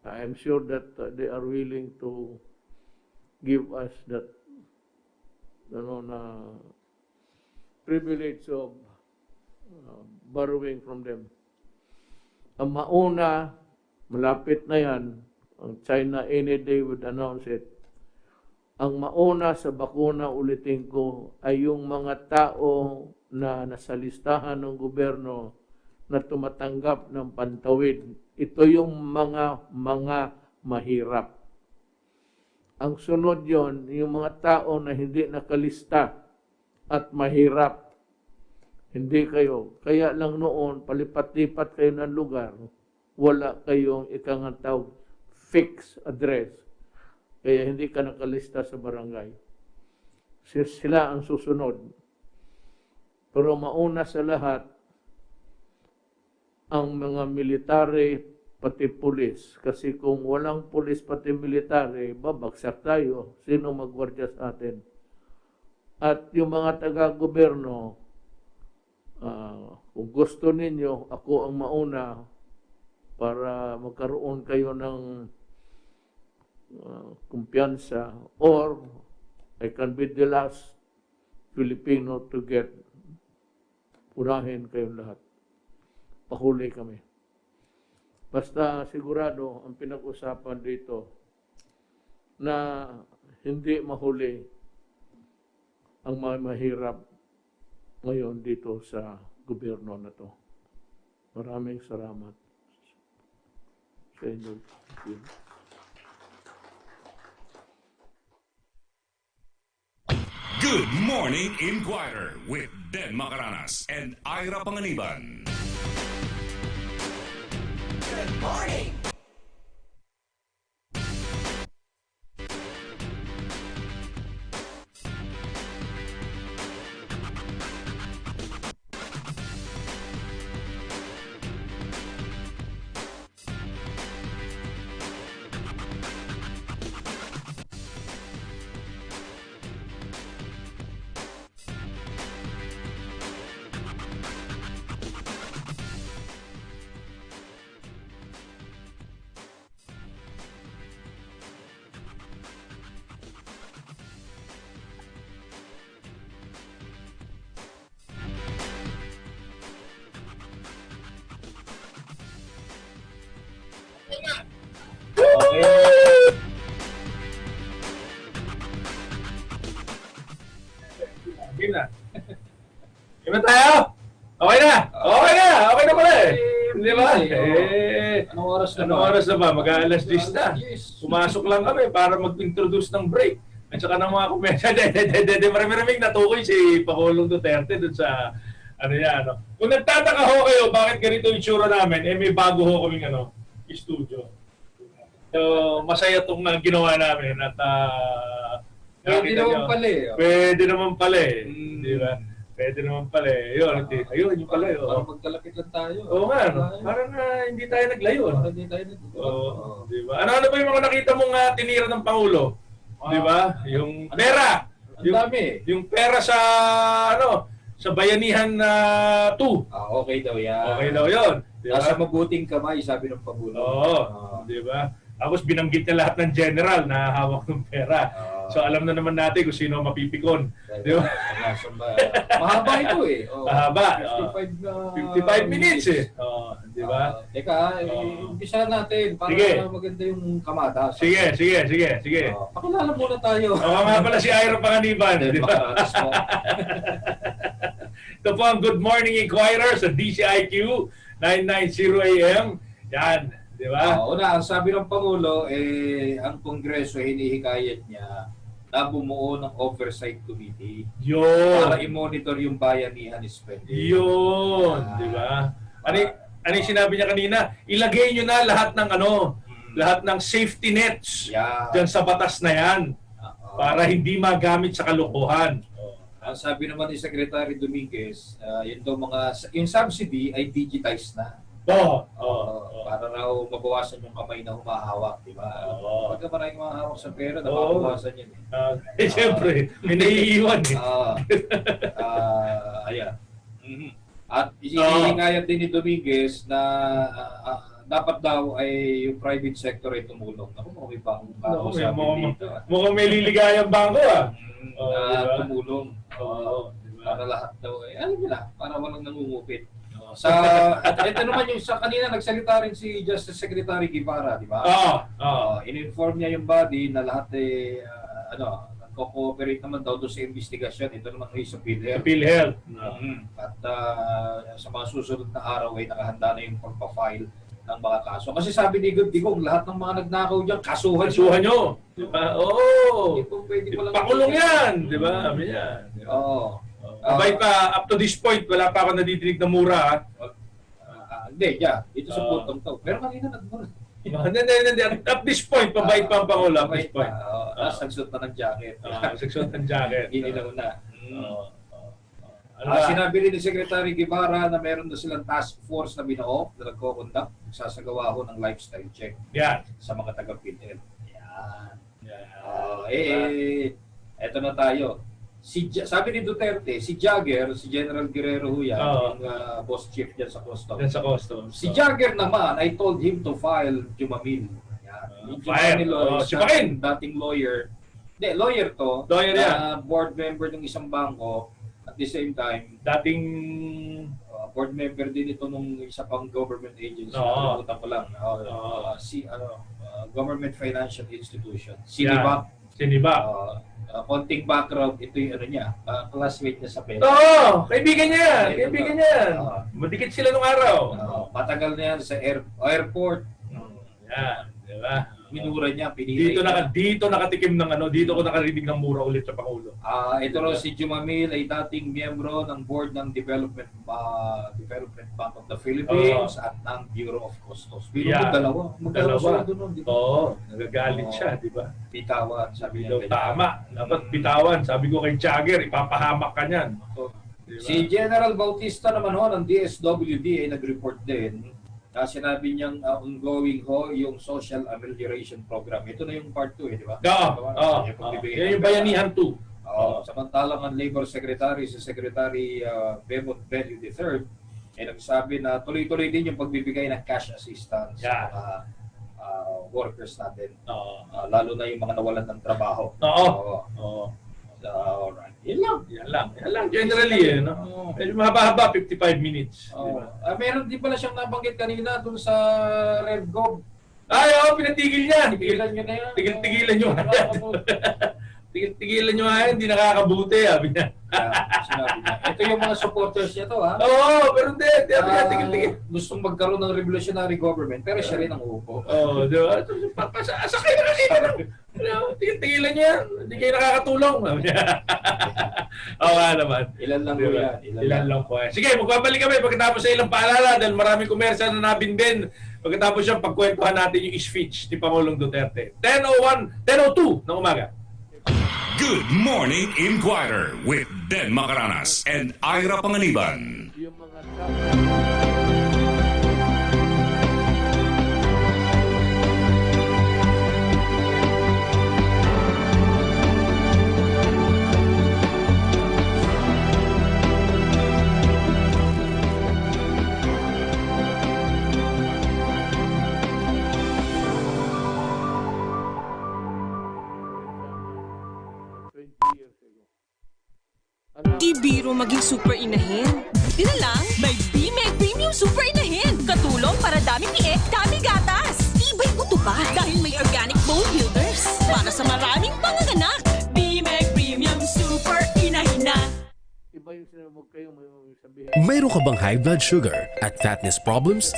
I am sure that they are willing to give us that na privilege of borrowing from them. Ang mauna, malapit na yan, ang China any day would announce it. Ang mauna sa bakuna, ulitin ko, ay yung mga tao na nasa listahan ng gobyerno na tumatanggap ng pantawid. Ito yung mga mahirap. Ang sunod yon, yung mga tao na hindi nakalista at mahirap. Hindi kayo. Kaya lang noon, palipat-lipat kayo ng lugar, wala kayong ikangataw fixed address. Kaya hindi ka nakalista sa barangay. Sila ang susunod. Pero mauna sa lahat, ang mga military pati pulis. Kasi kung walang pulis pati military, babagsak tayo. Sino magwardya sa atin? At yung mga taga-gobyerno, kung gusto ninyo, ako ang mauna para magkaroon kayo ng kumpiyansa, or I can be the last Filipino to get unahin kayong lahat. Pahuli kami. Basta sigurado ang pinag-usapan dito na hindi mahuli ang mga mahirap ngayon dito sa gobyerno na to. Maraming salamat sa inyo. Good Morning Inquirer with Ben Macaranas and IRA Panganiban. Good morning! Game na. Game na tayo? Okay na? Okay na! Okay na pala eh! Di ba? Anong oras na Anong oras na ba? Mag-aalas 10 na. Pumasok lang kami para mag-introduce ng break. At saka ng mga komensya. Marami-raming natukoy si Pangulong Duterte dun sa ano yan. Ano. Kung nagtataka ho kayo, bakit ganito yung tsura namin, may bago ho kaming studio. So, masaya itong ginawa namin at Pwede naman pala eh. Pwede naman pala eh. Di ba? Pwede naman pala eh. Ayun, yung pala eh. Parang magkalapit lang tayo. Oo nga, no? Parang hindi tayo naglayo. Parang hindi tayo naglayo. Oo, di ba? Ano ba yung mga nakita mong tinira ng Pangulo? Di ba? Yung pera. Ang dami. Yung pera sa, sa Bayanihan 2. Okay daw yan. Okay daw yun. Di ba? Nasa mabuting kamay, sabi ng Pangulo. Oo, di ba? Tapos binanggit niya lahat ng general na hawak ng pera. So alam na naman natin kung sino mapipikon. Di ba? Mahaba ito eh. Mahaba. 55 55 minutes eh. Di ba? Teka, umpisa natin para maganda yung kamata. Sige. Pakilala muna tayo. Oo nga pala si IRA Panganiban. Di ba? Ito po ang Good Morning Inquirer sa DCIQ 990 AM. Yan. Di ba? Una, ang sabi ng Pangulo, ang Kongreso hinihikayat niya na bumuo ng oversight committee para i-monitor yung bayanihan spending. Yun. Di ba? Ano yung sinabi niya kanina? Ilagay nyo na lahat ng lahat ng safety nets dyan sa batas na yan para hindi magamit sa kalokohan. Ang sabi naman ni Secretary Dominguez, yung subsidy ay digitized na. Para raw mabawasan yung kamay na humahawak, di ba? Pagka maraming humahawak sa pera, nababawasan yun. Siyempre, may naiiwan eh. Ayan. At isihingayat din ni Dominguez na dapat daw ay yung private sector ay tumulong. Ako, may bangko sabi dito. Mukhang may liligayang bangko tumulong. Para lahat daw alam nila, para walang nangungupit. Ito naman yung sa kanina nagsalita rin si Justice Secretary Guevara, di ba? In-inform niya yung body na lahat nagko-cooperate naman daw doon sa investigasyon. Ito naman ay sa PhilHealth. At sa mga susunod na araw ay nakahanda na yung pagpa-file ng mga kaso. Kasi sabi ni Digong, lahat ng mga nagnakaw dyan, kasuhan nyo. Diba? Pakulong yan, di ba? Amin yan. Abay pa, up to this point, wala pa ako nadidinig na mura. Hindi, ito sa puntong to. Pero kanina nagmura. Hindi. Up this point, mabait pa ang Pangulo. Up this point. Nagsuot na ng jacket. Nagsuot ng jacket. Ginilaw na. Sinabi rin ni Secretary Guevara na meron na silang task force na binuo na nagko-conduct, sasagawa ho ng lifestyle check sa mga taga-PhilHealth. Eto na tayo. Sabi ni Duterte, si Jagger, si General Guerrero ho yan, yung boss chief dyan sa Customs. Si Jagger naman, I told him to file Jumamil. Jumamin! Dating lawyer. Hindi, lawyer to. Lawyer yan. Board member ng isang bangko. At the same time, dating board member din ito nung isa pang government agency. Nakalimutan ko lang. Government Financial Institution. Sinibak. Konting background, ito yung classmate niya sa pera. Kaibigan niya. Madikit sila nung araw. Matagal na yan sa airport. Diba? Minura niya, pinili dito nakatikim ng dito ko nakarinig ng mura ulit sa Pangulo. Ito raw si Jumamil ay dating miyembro ng board ng Development Bank of the Philippines at ng Bureau of Customs. Dalawa sila doon. Nagagalit siya, di ba? Bitawan, sabi niya. Tama, dapat bitawan. Sabi ko kay Jagger, ipapahamak ka niyan. Diba? Si General Bautista naman ho ng DSWD ay nag-report din. Sinabi niyang ongoing yung social amelioration program. Ito na yung part 2 di ba? Yan yung bayanihan 2. Samantalang ang Labor Secretary, si Secretary Bemont Bello III, ay nagsabi na tuloy-tuloy din yung pagbibigay ng cash assistance sa mga workers natin. Lalo na yung mga nawalan ng trabaho. Alright. Yan lang. Generally, medyo mahaba-haba, 55 minutes. Diba? Meron din pala siyang nabanggit kanina dun sa RedGov. Pinatigil niya. Tigilan nyo na yan. Tigilan nyo. Tigilan nyo nga, hindi nakakabuti. Sabi niya. Sinabi niya. Ito yung mga supporters niya to, ha? Pero hindi. Tigil. Gustong magkaroon ng revolutionary government, pero siya rin ang uupo. Diba? Sakay na kanina. Tigilan niya. Hindi kayo nakakatulong. Naman. Ilan lang po yan. Ilan lang po yan. Sige, magbabalik kami pagkatapos sa ilang paalala dahil maraming komersya na nabinbin. Pagkatapos siya, pagkwentuhan natin yung speech ni Pangulong Duterte. 10:02 ng umaga. Good Morning Inquirer with Den Macaranas and IRA Panganiban. Yung mga Di biro maging super inahin. Di na lang, may BMEG Premium Super Inahin. Katulong para dami piek, dami gatas. Tibay buto pa dahil may organic bone builders. Para sa maraming panganganak. BMEG Premium Super Inahin na. iba yung sinabi mo kayo, may Mayroon ka bang high blood sugar at fatness problems?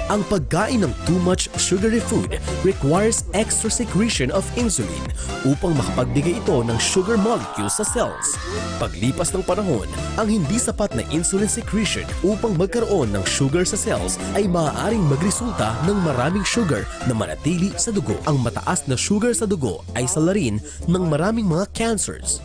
Ang pagkain ng too much sugary food requires extra secretion of insulin upang makapagbigay ito ng sugar molecules sa cells. Paglipas ng panahon, ang hindi sapat na insulin secretion upang magkaroon ng sugar sa cells ay maaaring magresulta ng maraming sugar na manatili sa dugo. Ang mataas na sugar sa dugo ay salarin ng maraming mga cancers.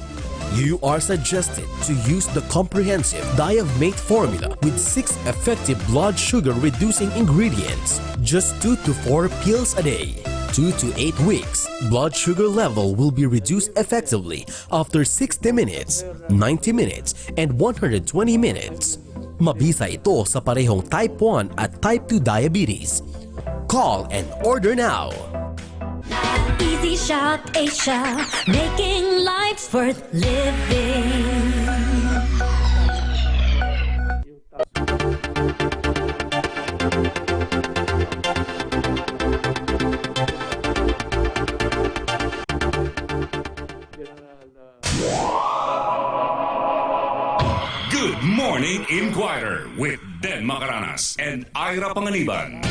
You are suggested to use the comprehensive Diavmate formula with 6 effective blood sugar reducing ingredients. Just 2 to 4 pills a day. 2 to 8 weeks, blood sugar level will be reduced effectively after 60 minutes, 90 minutes, and 120 minutes. Mabisa ito sa parehong type 1 at type 2 diabetes. Call and order now. Easy Shop Asia, making life worth living. Good Morning Inquirer with Den Macaranas and IRA Panganiban.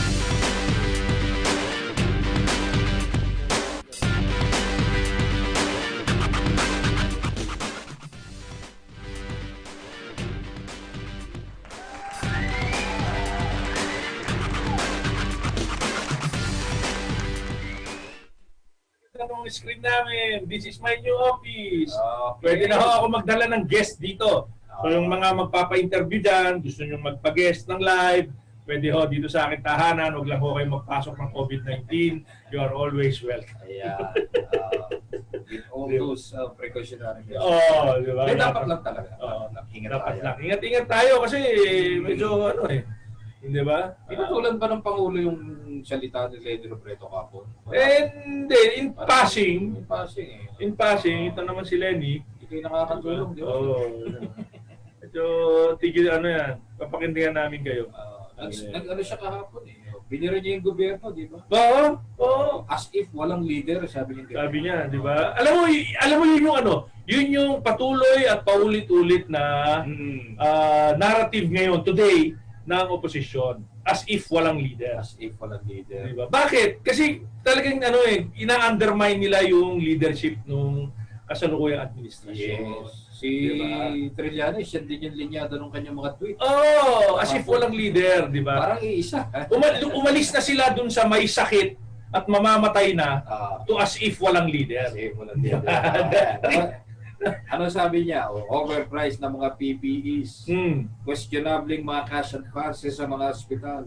Ang screen namin, this is my new office. Pwede na ako magdala ng guest dito. So yung mga magpapa-interview dyan, gusto nyo magpa-guest ng live, pwede ho dito sa akin tahanan, huwag lang ho kayo magpasok ng COVID-19. You are always welcome. Ayan. With all those precautionary measures. Oo, di ba? Dapat lang talaga. Dapat lang. Ingat-ingat tayo kasi medyo ano eh. Hindi ba? Pinatulan ba ng Pangulo yung salita ni Lenny Robredo kapon? Hindi. In passing. In passing eh. In passing, ito naman si Lenny. Hindi kayo nakakatulong, di ba? Oo. Ito, tigil ano yan. Papakindingan namin kayo. Nag-ano siya kahapon eh. Binira niya yung gobyerno, di ba? Oo. As if walang leader, sabi niya. Sabi niya, di ba? Alam mo yun yung ano, yun yung patuloy at paulit-ulit na narrative ngayon, today, ng oposisyon. As if walang leader. As if walang leader. Di ba? Bakit? Kasi talagang ano eh, ina-undermine nila yung leadership nung kasalukuyang administrasyon. Yes. Si diba? Trillanes, yan din yung linyado ng kanyang mga tweet. As if walang leader, di ba? Parang iisa. Umalis na sila dun sa may sakit at mamamatay na to as if walang leader. As if walang leader. Ano sabi niya? Overpriced na mga PPEs. Questionabling mga cash advances sa mga hospital.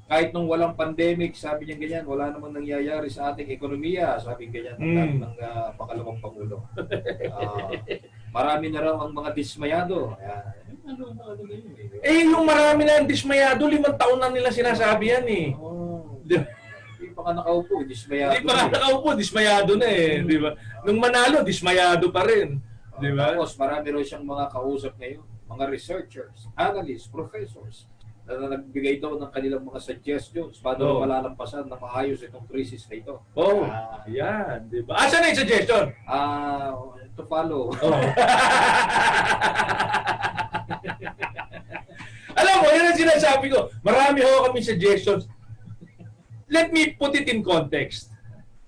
Kahit nung walang pandemic, sabi niya ganyan, wala namang nangyayari sa ating ekonomiya, sabi ganyan ng pakalawang Pangulo. Marami na raw ang mga dismayado. Yung marami na ang dismayado, 5 taon na nila sinasabi yan eh. Hindi pa nga nakaupo, dismayado. Hindi pa nga nakaupo, dismayado na eh. Di ba? Nung manalo, dismayado pa rin. Di ba? Tapos marami raw siyang mga kausap ngayon, mga researchers, analysts, professors, na nagbigay daw ng kanilang mga suggestions paano malalampasan na maayos itong krisis na ito. Yan. Di ba? Saan na yung suggestion? To follow. Alam mo, yun ang sinasabi ko. Marami ho kami suggestions. Let me put it in context.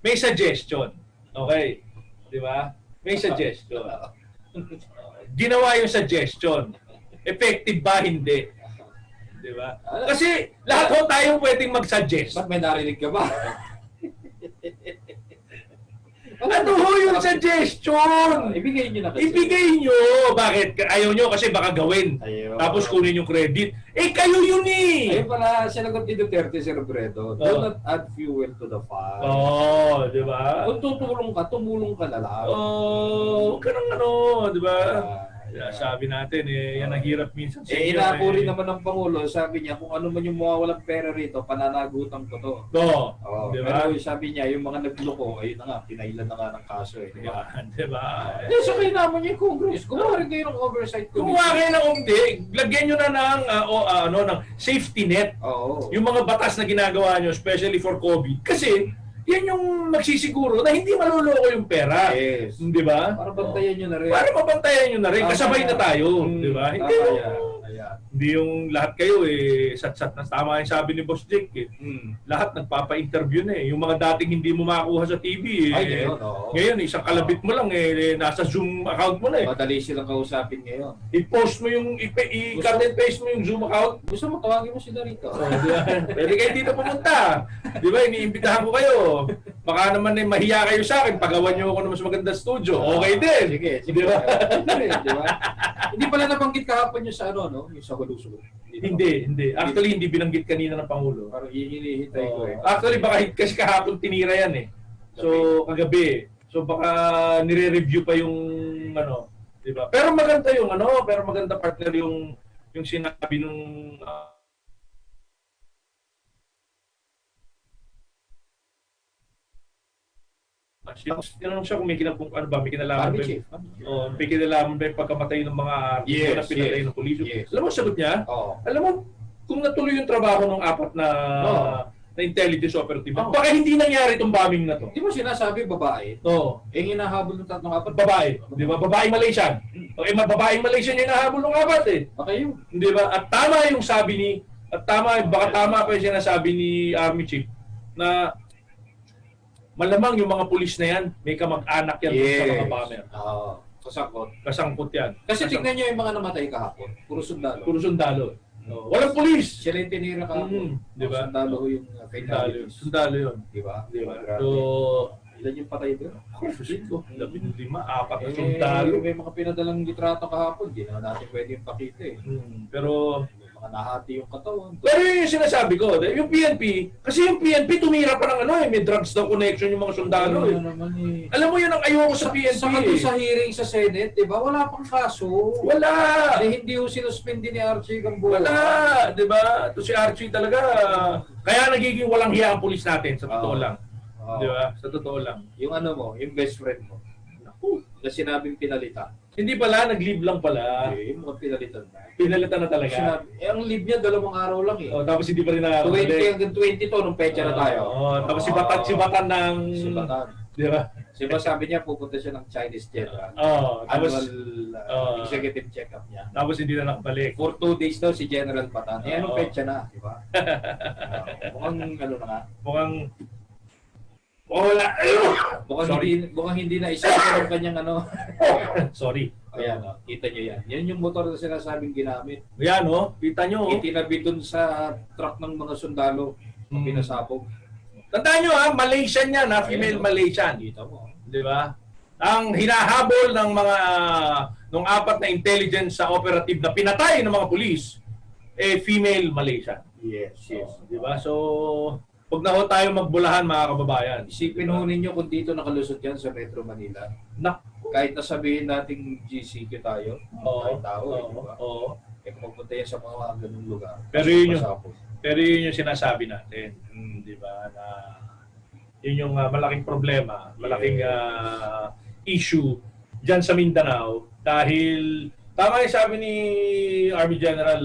May suggestion. Okay? Di ba? May suggestion. Ginawa yung suggestion. Effective ba? Hindi. Di ba? Kasi lahat ho tayo pwedeng mag-suggest. Ba't may narinig ka ba? Ano ho yung suggestion? Ibigay nyo na kasi. Ibigay nyo. Bakit? Ayaw nyo kasi baka gawin. Tapos kunin yung credit. Kayo yun eh. Ayun pala, sinagot ni Duterte si Robredo. Do not add fuel to the fire. Di ba? Kung tutulong ka, tumulong ka na lang. Huwag ka nang di ba? Sabi natin yan ang hirap minsan sa inyo. Inako rin naman ng Pangulo, sabi niya, kung ano man yung mawawalang pera rito, pananagutan ko to. Di ba? Pero sabi niya, yung mga nagloko, ayun na nga, pinailan na nga ng kaso. Di ba? So kayo naman yung Congress, gumawa rin kayo ng oversight committee. Gumawa kayo ng lagyan nyo na ng safety net. Yung mga batas na ginagawa nyo, especially for COVID. Kasi, yan yung magsisiguro na hindi maluloko yung pera. Yes. Di ba? Para bantayan nyo na rin. Para mabantayan nyo na rin. Kasabay na tayo. Di ba? Hindi yung, hindi yung lahat kayo sat-sat na. Tama yung sabi ni Boss Jake lahat nagpapa-interview na Yung mga dating hindi mo makakuha sa TV ngayon isang kalabit mo lang nasa Zoom account mo na Madali silang kausapin ngayon. I-post mo yung i-cut and paste mo yung Zoom account. Gusto mo tawagin mo sila rito. Pwede kayo dito pumunta. Di ba? Iniimbitahan ko kayo. Baka naman mahiya kayo sa akin. Pagawan nyo ako ng mas maganda studio. Okay din. Sige. Di ba? Di ba? Hindi pala nabanggit kahapon yung sa yung sa Hulusulo. Hindi. Actually, hindi binanggit kanina ng Pangulo. Parang hinihintay ko Actually, baka kasi kahapon tinira yan So, kagabi. So, baka nire-review pa yung di ba? Pero maganda yung pero maganda partner yung sinabi nung tinanong siya kung may kinalaman may kinalaman ba yung pagkamatay ng mga na pinatay ng pulisyo. Alam mo, sagot niya? Alam mo, kung natuloy yung trabaho ng 4 na intelligence operative, baka hindi nangyari itong bombing na to. Di ba sinasabi babae? Oo. Hinahabol ng 3 4 babae. Di ba? Babaeng Malaysian. Babaeng Malaysian yung hinahabol ng 4 Baka yun. Di ba? At tama yung sabi ni, baka tama pa yung sinasabi ni Army Chief na malamang yung mga pulis na yan, may kamag-anak yan sa mga bomber. Kasangkot yan. Kasi tingnan nyo yung mga namatay kahapon. Puro sundalo. Walang pulis! Sila yung tinira kahapon. Diba? Sundalo yung fatalities. Sundalo yun. Diba? So, ilan yung patay doon? 5, 4 na sundalo. May mga pinadalang litrato kahapon. Hindi na natin pwede yung pakita Pero mga nahati yung katawan. Pero yun yung sinasabi ko, yung PNP, kasi yung PNP tumira pa ng may drugs daw connection yung mga sundalo Alam mo yun ang ayoko sa PNP. Sa hearing sa Senate, di ba? Wala pang kaso. Wala! Hindi yung sinuspindi ni Archie Gamboa. Wala! Di ba? Ito si Archie talaga, kaya nagiging walang hiya ang pulis natin, sa totoo lang. Di ba? Sa totoo lang. Yung yung best friend mo. Na sinabing pinalitan. Hindi pala, nag-leave lang pala. Okay, mukhang pinalitan na. Pinalitan na talaga. Ang leave niya, 2 araw lang tapos hindi pa rin nakakabalik. 20 hanggang 22, nung pecha na tayo. Tapos si Batan ng... Di ba? Diba sabi niya, pupunta siya ng Chinese General. Tapos, annual executive check-up niya. Tapos hindi na nakabalik. For 2 days daw si General Batan. Anong pecha na, di ba? Mukhang na nga. Mukhang hindi na isa ng kanyang Sorry. Ayan, kita nyo yan. Yan yung motor na sinasabing ginamit. Yan, kita nyo. Itinabi dun sa truck ng mga sundalo. Pinasapog. Tandaan nyo Malaysian yan female Malaysian. Kita mo. Di ba? Ang hinahabol ng mga nung 4 na intelligence sa operative na pinatay ng mga pulis, female Malaysian. Yes. Di ba? So, huwag na tayo magbulahan mga kababayan. Isipin ho ninyo kung dito nakalusot yan sa Metro Manila. Kahit na sabihin nating GCQ tayo, kahit tao, di ba? Kung magpunta yan sa mga ganung lugar. Pero yun yung sinasabi natin. Di ba? Na yun yung malaking problema, malaking issue dyan sa Mindanao dahil tama yung sabi ni Army General,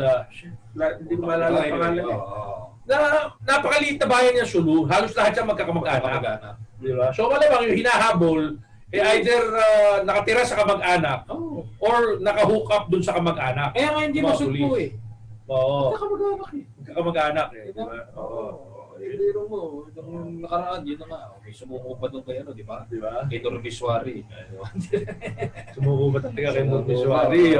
hindi ko maalala ang pangalan na napakaliit na bayan niya Sulu, halos lahat siya magkakamag-anak. Di ba? So malamang yung hinahabol, either nakatira sa kamag-anak or naka-hook up dun sa kamag-anak. Kaya nga hindi masugpo Oo. Kamag-anak Di ba? Biro mo, nung nakaraan, yun na nga. Okay, sumuko pa doon kay di ba? Kay Norbiswari. Sumuko ba talaga kay Norbiswari?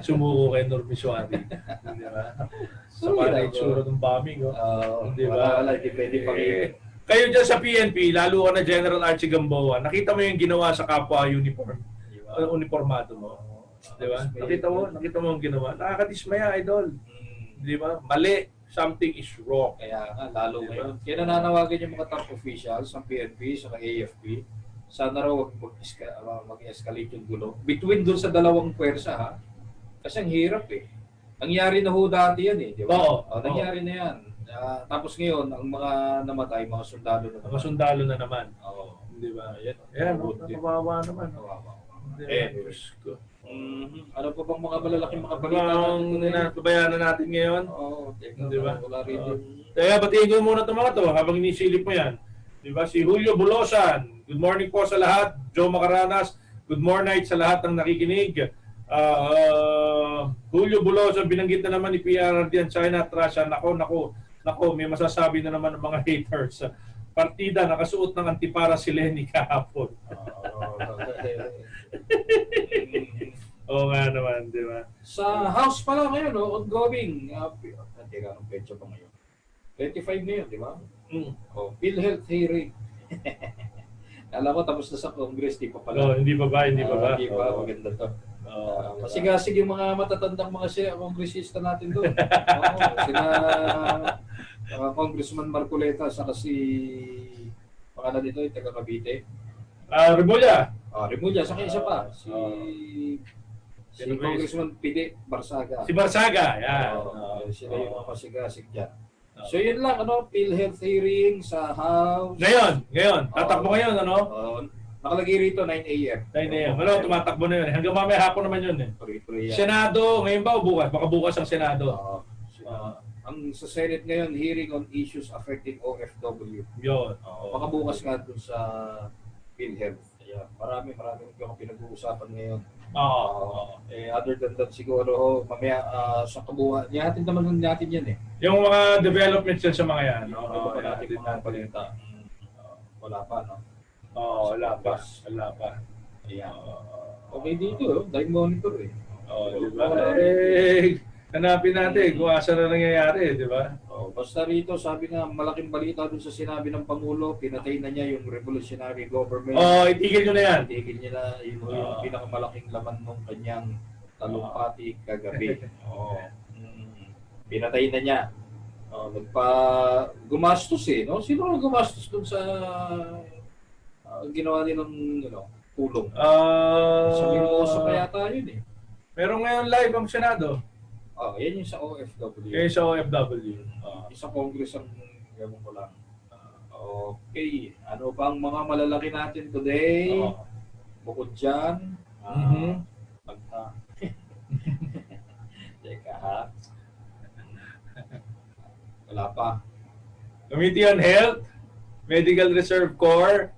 Sumuko kay Norbiswari. Di ba? Sa para itsura ng bombing. Di ba? Wala, hindi pwede pakita. Kayo dyan sa PNP, lalo ka na General Archie Gamboa, nakita mo yung ginawa sa kapwa uniformado mo. Di ba? Nakita mo yung ginawa. Nakakadismaya, idol. Di ba? Mali. Something is wrong. Kaya nga, lalo ngayon. Kaya nananawagan yung mga top officials sa PNP, sa AFP, sana raw mag-escalate yung gulo. Between dun sa dalawang pwersa, kasi ang hirap Nangyari na ho dati yan di ba? Nangyari na yan. Tapos ngayon, ang mga namatay, mga sundalo na naman. Mga sundalo na naman. Di ba? Yan, kawawa naman. Diyos ko. Ano pa bang mga malalaking mga balita natin? Nabayanan natin ngayon? Di ba? Kaya batiin ko muna itong mga ito habang inisilip mo yan. Diba? Si Julio Bulosan, good morning po sa lahat. Joe Macaranas, good morning sa lahat ng nakikinig. Julio Bulosan, binanggit na naman ni PRRD ang China at Russia. Nako, may masasabi na naman ng mga haters. Partida, nakasuot ng antipara si Lenny kahapon. Oo nga naman, di ba? Sa House pala ngayon, ongoing. Teka, anong petsa pa ngayon? 25 ngayon, di ba? PhilHealth hearing. Alam ko, tapos na sa Congress, di pa pala. Hindi pa ba? Hindi pa, maganda to. Masigasig yung mga matatandang mga kongresista natin doon. Sina Congressman Marcoleta, saka si pangalan nito, yung taga Cavite. Remulla. Remulla, saka isa pa. Si Congressman Pide Barsaga. Si Barsaga, yan. Sila yung mga masigasig dyan. So yun lang, PhilHealth hearing sa House. Ngayon. Tatakbo ngayon, Nakalagay rito 9 a.m. 9 a.m. Tumatakbo na yun. Hanggang mamaya hapon naman yun. Senado, ngayon ba o bukas? Baka bukas ang Senado. Ang sa Senate ngayon, hearing on issues affecting OFW. Yun. Baka bukas nga dun sa PhilHealth. Marami yung pinag-uusapan ngayon. Other than that, siguro, mamaya sa kabuuan, niyatin naman natin yan eh. Yung mga developments yan sa mga yan. Wala pa natin mga balita. Wala pa, no? Wala pa. Ayan. Okay dito, dahil monitor eh. Diba? Hanapin natin kung asa na nangyayari, di ba? Basta rito, sabi na malaking balita dun sa sinabi ng Pangulo, pinatay na niya yung revolutionary government. Itigil nyo na yan. Itigil niya na yung pinakamalaking laman ng kanyang talumpati kagabi. Pinatay na niya. Gumastos eh. No? Sino ang gumastos dun sa ginawa nilang tulong? Sa Mimosa kaya tayo yun eh. Pero ngayon live ang Senado. Yan yung sa OFW. Yan yung sa OFW. Sa Congress ang gawin ko lang. Okay. Ano bang mga malalaki natin today? Bukod dyan. Teka ha. Wala pa. Committee on Health, Medical Reserve Corps.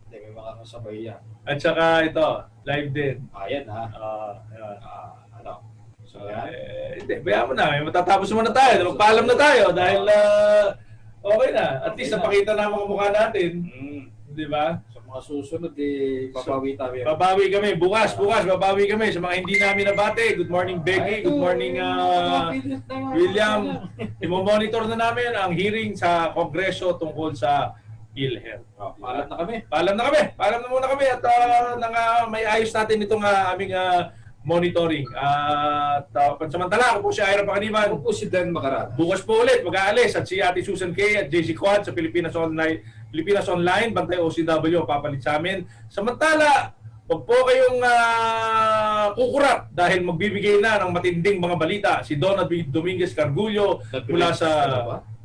May mga kasabay yan. At saka ito, live din. Ayan ha. Ano? Hindi, bayaan mo na. Matatapos muna tayo. Magpaalam na tayo dahil okay na. At least napakita na mga mukha natin. Di ba? Sa mga susunod, babawi tayo. Babawi kami. Bukas, babawi kami. Sa mga hindi namin nabate. Good morning, Becky. Good morning, William. Imo-monitor na namin ang hearing sa Kongreso tungkol sa PhilHealth. Paalam na kami. Paalam na muna kami at may ayos natin itong aming monitoring. At pansamantala, ako po si IRA Panganiban. Ako po si Dan Macaranas. Bukas po ulit, mag-aalis at si Ate Susan K. at JC Quad sa Pilipinas Online, Bantay OCW, papalit sa amin. Samantala, huwag po kayong kukurap dahil magbibigay na ng matinding mga balita si Donald Dominguez Cargullo mula sa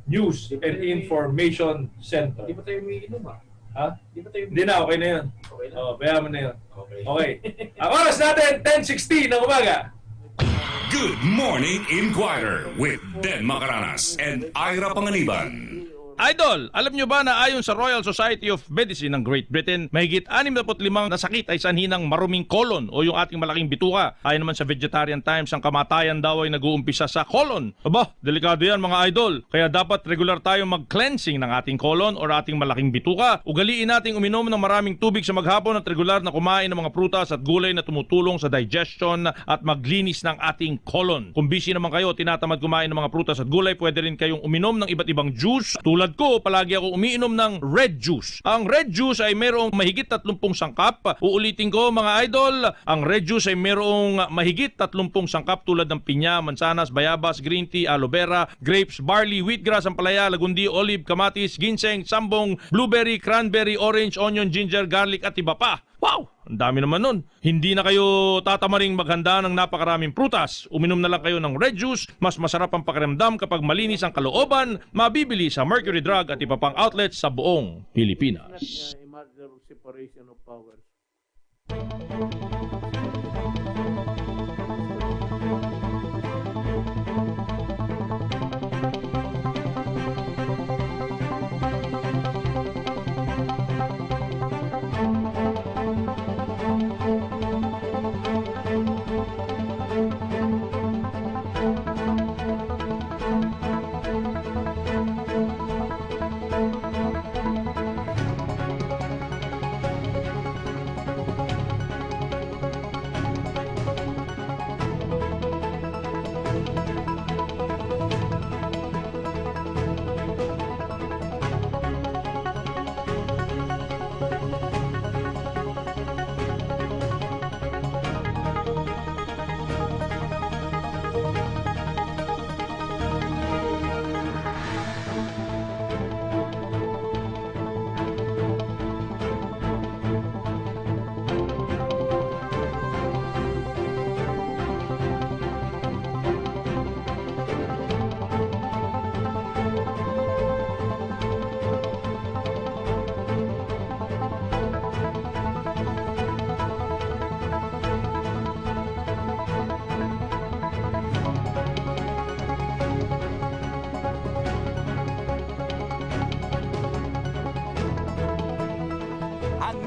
News and Information Center. Hindi ba tayo umiinom ha? Hindi na, okay na yun. Okay na. Bayaan mo na yun. Okay. Ang oras natin, 10:16 ng umaga. Good Morning Inquirer with Den Macaranas and Ira Panganiban. Idol, alam nyo ba na ayon sa Royal Society of Medicine ng Great Britain, mahigit 65 na sakit ay sanhi ng maruming colon o yung ating malaking bituka. Ayon naman sa Vegetarian Times, ang kamatayan daw ay nag-uumpisa sa colon. Aba, delikado yan mga idol. Kaya dapat regular tayong mag-cleansing ng ating colon o ating malaking bituka. Ugaliin nating uminom ng maraming tubig sa maghapon at regular na kumain ng mga prutas at gulay na tumutulong sa digestion at maglinis ng ating colon. Kung busy naman kayo, tinatamad kumain ng mga prutas at gulay, pwede rin kayong uminom ng iba't ibang juice. Tulad ko, palagi ako umiinom ng red juice. Ang red juice ay mayroong mahigit 30 sangkap. Uulitin ko mga idol, ang red juice ay mayroong mahigit 30 sangkap tulad ng pinya, mansanas, bayabas, green tea, aloe vera, grapes, barley, wheatgrass, ampalaya, lagundi, olive, kamatis, ginseng, sambong, blueberry, cranberry, orange, onion, ginger, garlic at iba pa. Wow! Ang dami naman nun. Hindi na kayo tatamaring maghanda ng napakaraming prutas. Uminom na lang kayo ng red juice. Mas masarap ang pakiramdam kapag malinis ang kalooban. Mabibili sa Mercury Drug at iba pang outlets sa buong Pilipinas. Matter of separation of powers.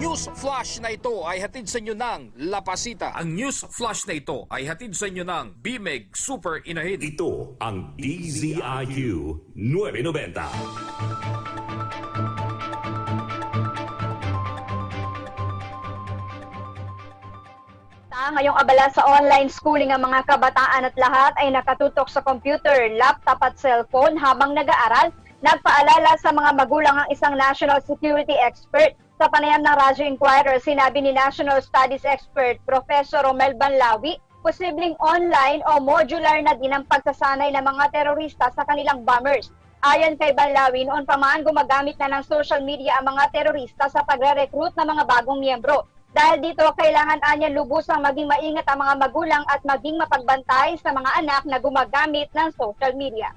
news flash na ito ay hatid sa inyo ng La Pasita. Ang news flash na ito ay hatid sa inyo ng BMEG Super Inahin. Ito ang DZIQ 990. Ngayong abala sa online schooling ang mga kabataan at lahat ay nakatutok sa computer, laptop at cellphone habang nag-aaral. Nagpaalala sa mga magulang ang isang national security expert. Sa panayam ng Radyo Inquirer, sinabi ni National Studies expert Professor Romel Banlawi, posibleng online o modular na din ang pagsasanay ng mga terorista sa kanilang bombers. Ayon kay Banlawi, noon pa man gumagamit na ng social media ang mga terorista sa pagre-recruit ng mga bagong miyembro. Dahil dito, kailangan anya lubusang maging maingat ang mga magulang at maging mapagbantay sa mga anak na gumagamit ng social media.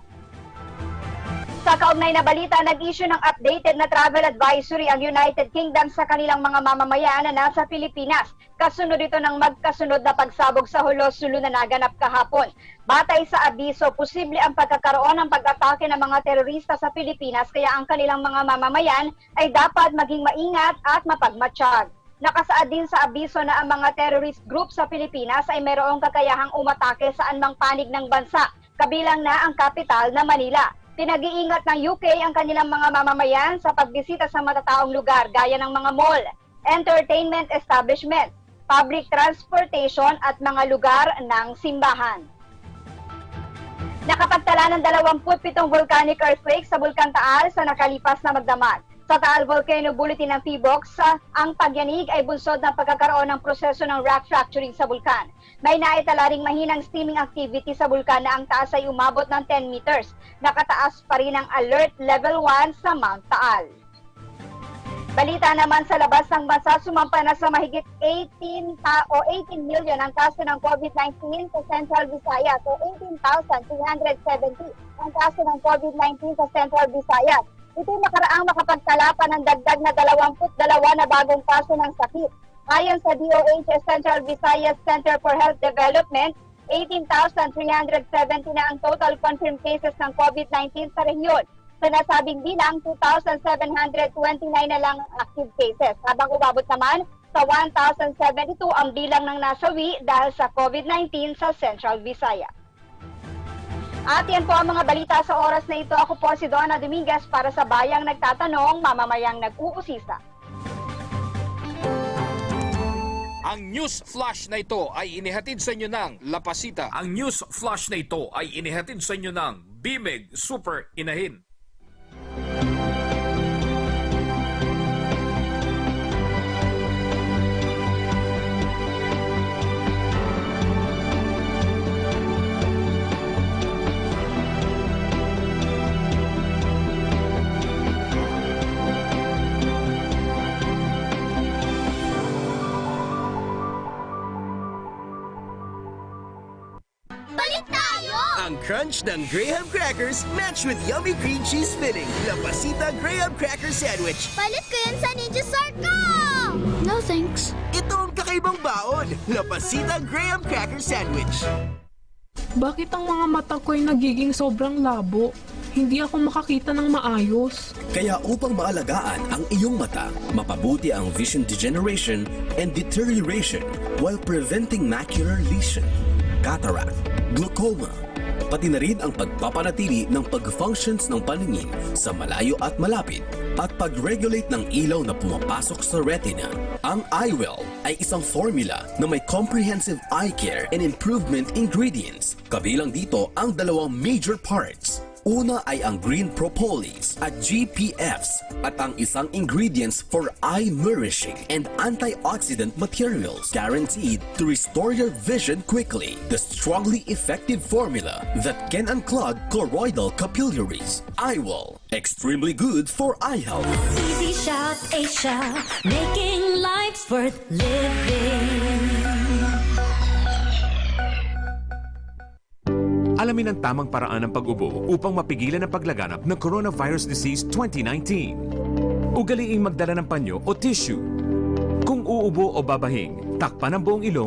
Sa kaugnay na balita, nag-issue ng updated na travel advisory ang United Kingdom sa kanilang mga mamamayan na nasa Pilipinas. Kasunod ito ng magkasunod na pagsabog sa Hulos-Sulu na naganap kahapon. Batay sa abiso, posible ang pagkakaroon ng pag-atake ng mga terorista sa Pilipinas kaya ang kanilang mga mamamayan ay dapat maging maingat at mapagmatsyag. Nakasaad din sa abiso na ang mga terrorist group sa Pilipinas ay mayroong kakayahang umatake saan mang panig ng bansa, kabilang na ang kapital na Manila. Pinag-iingat ng UK ang kanilang mga mamamayan sa pagbisita sa matataong lugar gaya ng mga mall, entertainment establishment, public transportation at mga lugar ng simbahan. Nakapagtala ng 27 volcanic earthquakes sa Bulkan Taal sa nakalipas na magdamag. Sa Taal Volcano Bulletin ng PBOX, ang pagyanig ay bunsod ng pagkakaroon ng proseso ng rock fracturing sa bulkan. May naitala ring mahinang steaming activity sa bulkan na ang taas ay umabot ng 10 meters. Nakataas pa rin ang alert level 1 sa Mount Taal. Balita naman sa labas ng bansa, sumampa na sa mahigit 18 million ang kaso ng COVID-19 sa Central Visayas o 18,370 ang kaso ng COVID-19 sa Central Visayas. Ito'y makaraang makapagtala pa ng dagdag na 22 na bagong kaso ng sakit. Ayon sa DOH Central Visayas Center for Health Development, 18,370 na ang total confirmed cases ng COVID-19 sa rehiyon. Sa nasabing bilang, 2,729 na lang active cases. Habang umabot naman sa 1,072 ang bilang ng nasawi dahil sa COVID-19 sa Central Visayas. At yan po ang mga balita sa oras na ito. Ako po si Donna Dominguez para sa Bayang Nagtatanong, Mamamayang Nag-uusisa. Ang news flash na ito ay inihatid sa inyo ng La Pasita. Ang news flash na ito ay inihatid sa inyo ng BMEG Super Inahin. Ang crunch ng Graham Crackers matched with yummy green cheese filling. La Pasita Graham Cracker Sandwich. Palit ko yan sa Ninja Star ko! No thanks. Ito ang kakaibang baon. La Pasita Graham Cracker Sandwich. Bakit ang mga mata ko'y nagiging sobrang labo? Hindi ako makakita ng maayos. Kaya upang maalagaan ang iyong mata, mapabuti ang vision degeneration and deterioration while preventing macular lesion, cataract, glaucoma, pati na rin ang pagpapanatili ng pag-functions ng paningin sa malayo at malapit at pag-regulate ng ilaw na pumapasok sa retina. Ang EyeWell ay isang formula na may comprehensive eye care and improvement ingredients. Kabilang dito ang dalawang major parts. Una ay ang green propolis at GPFs at ang isang ingredients for eye nourishing and antioxidant materials guaranteed to restore your vision quickly. The strongly effective formula that can unclog choroidal capillaries. EyeWell, extremely good for eye health. Easy Shop Asia, making life's worth living. Alamin ang tamang paraan ng pag-ubo upang mapigilan ang paglaganap ng Coronavirus Disease 2019. Ugaliing magdala ng panyo o tissue. Kung uubo o babahing, takpan ang buong ilong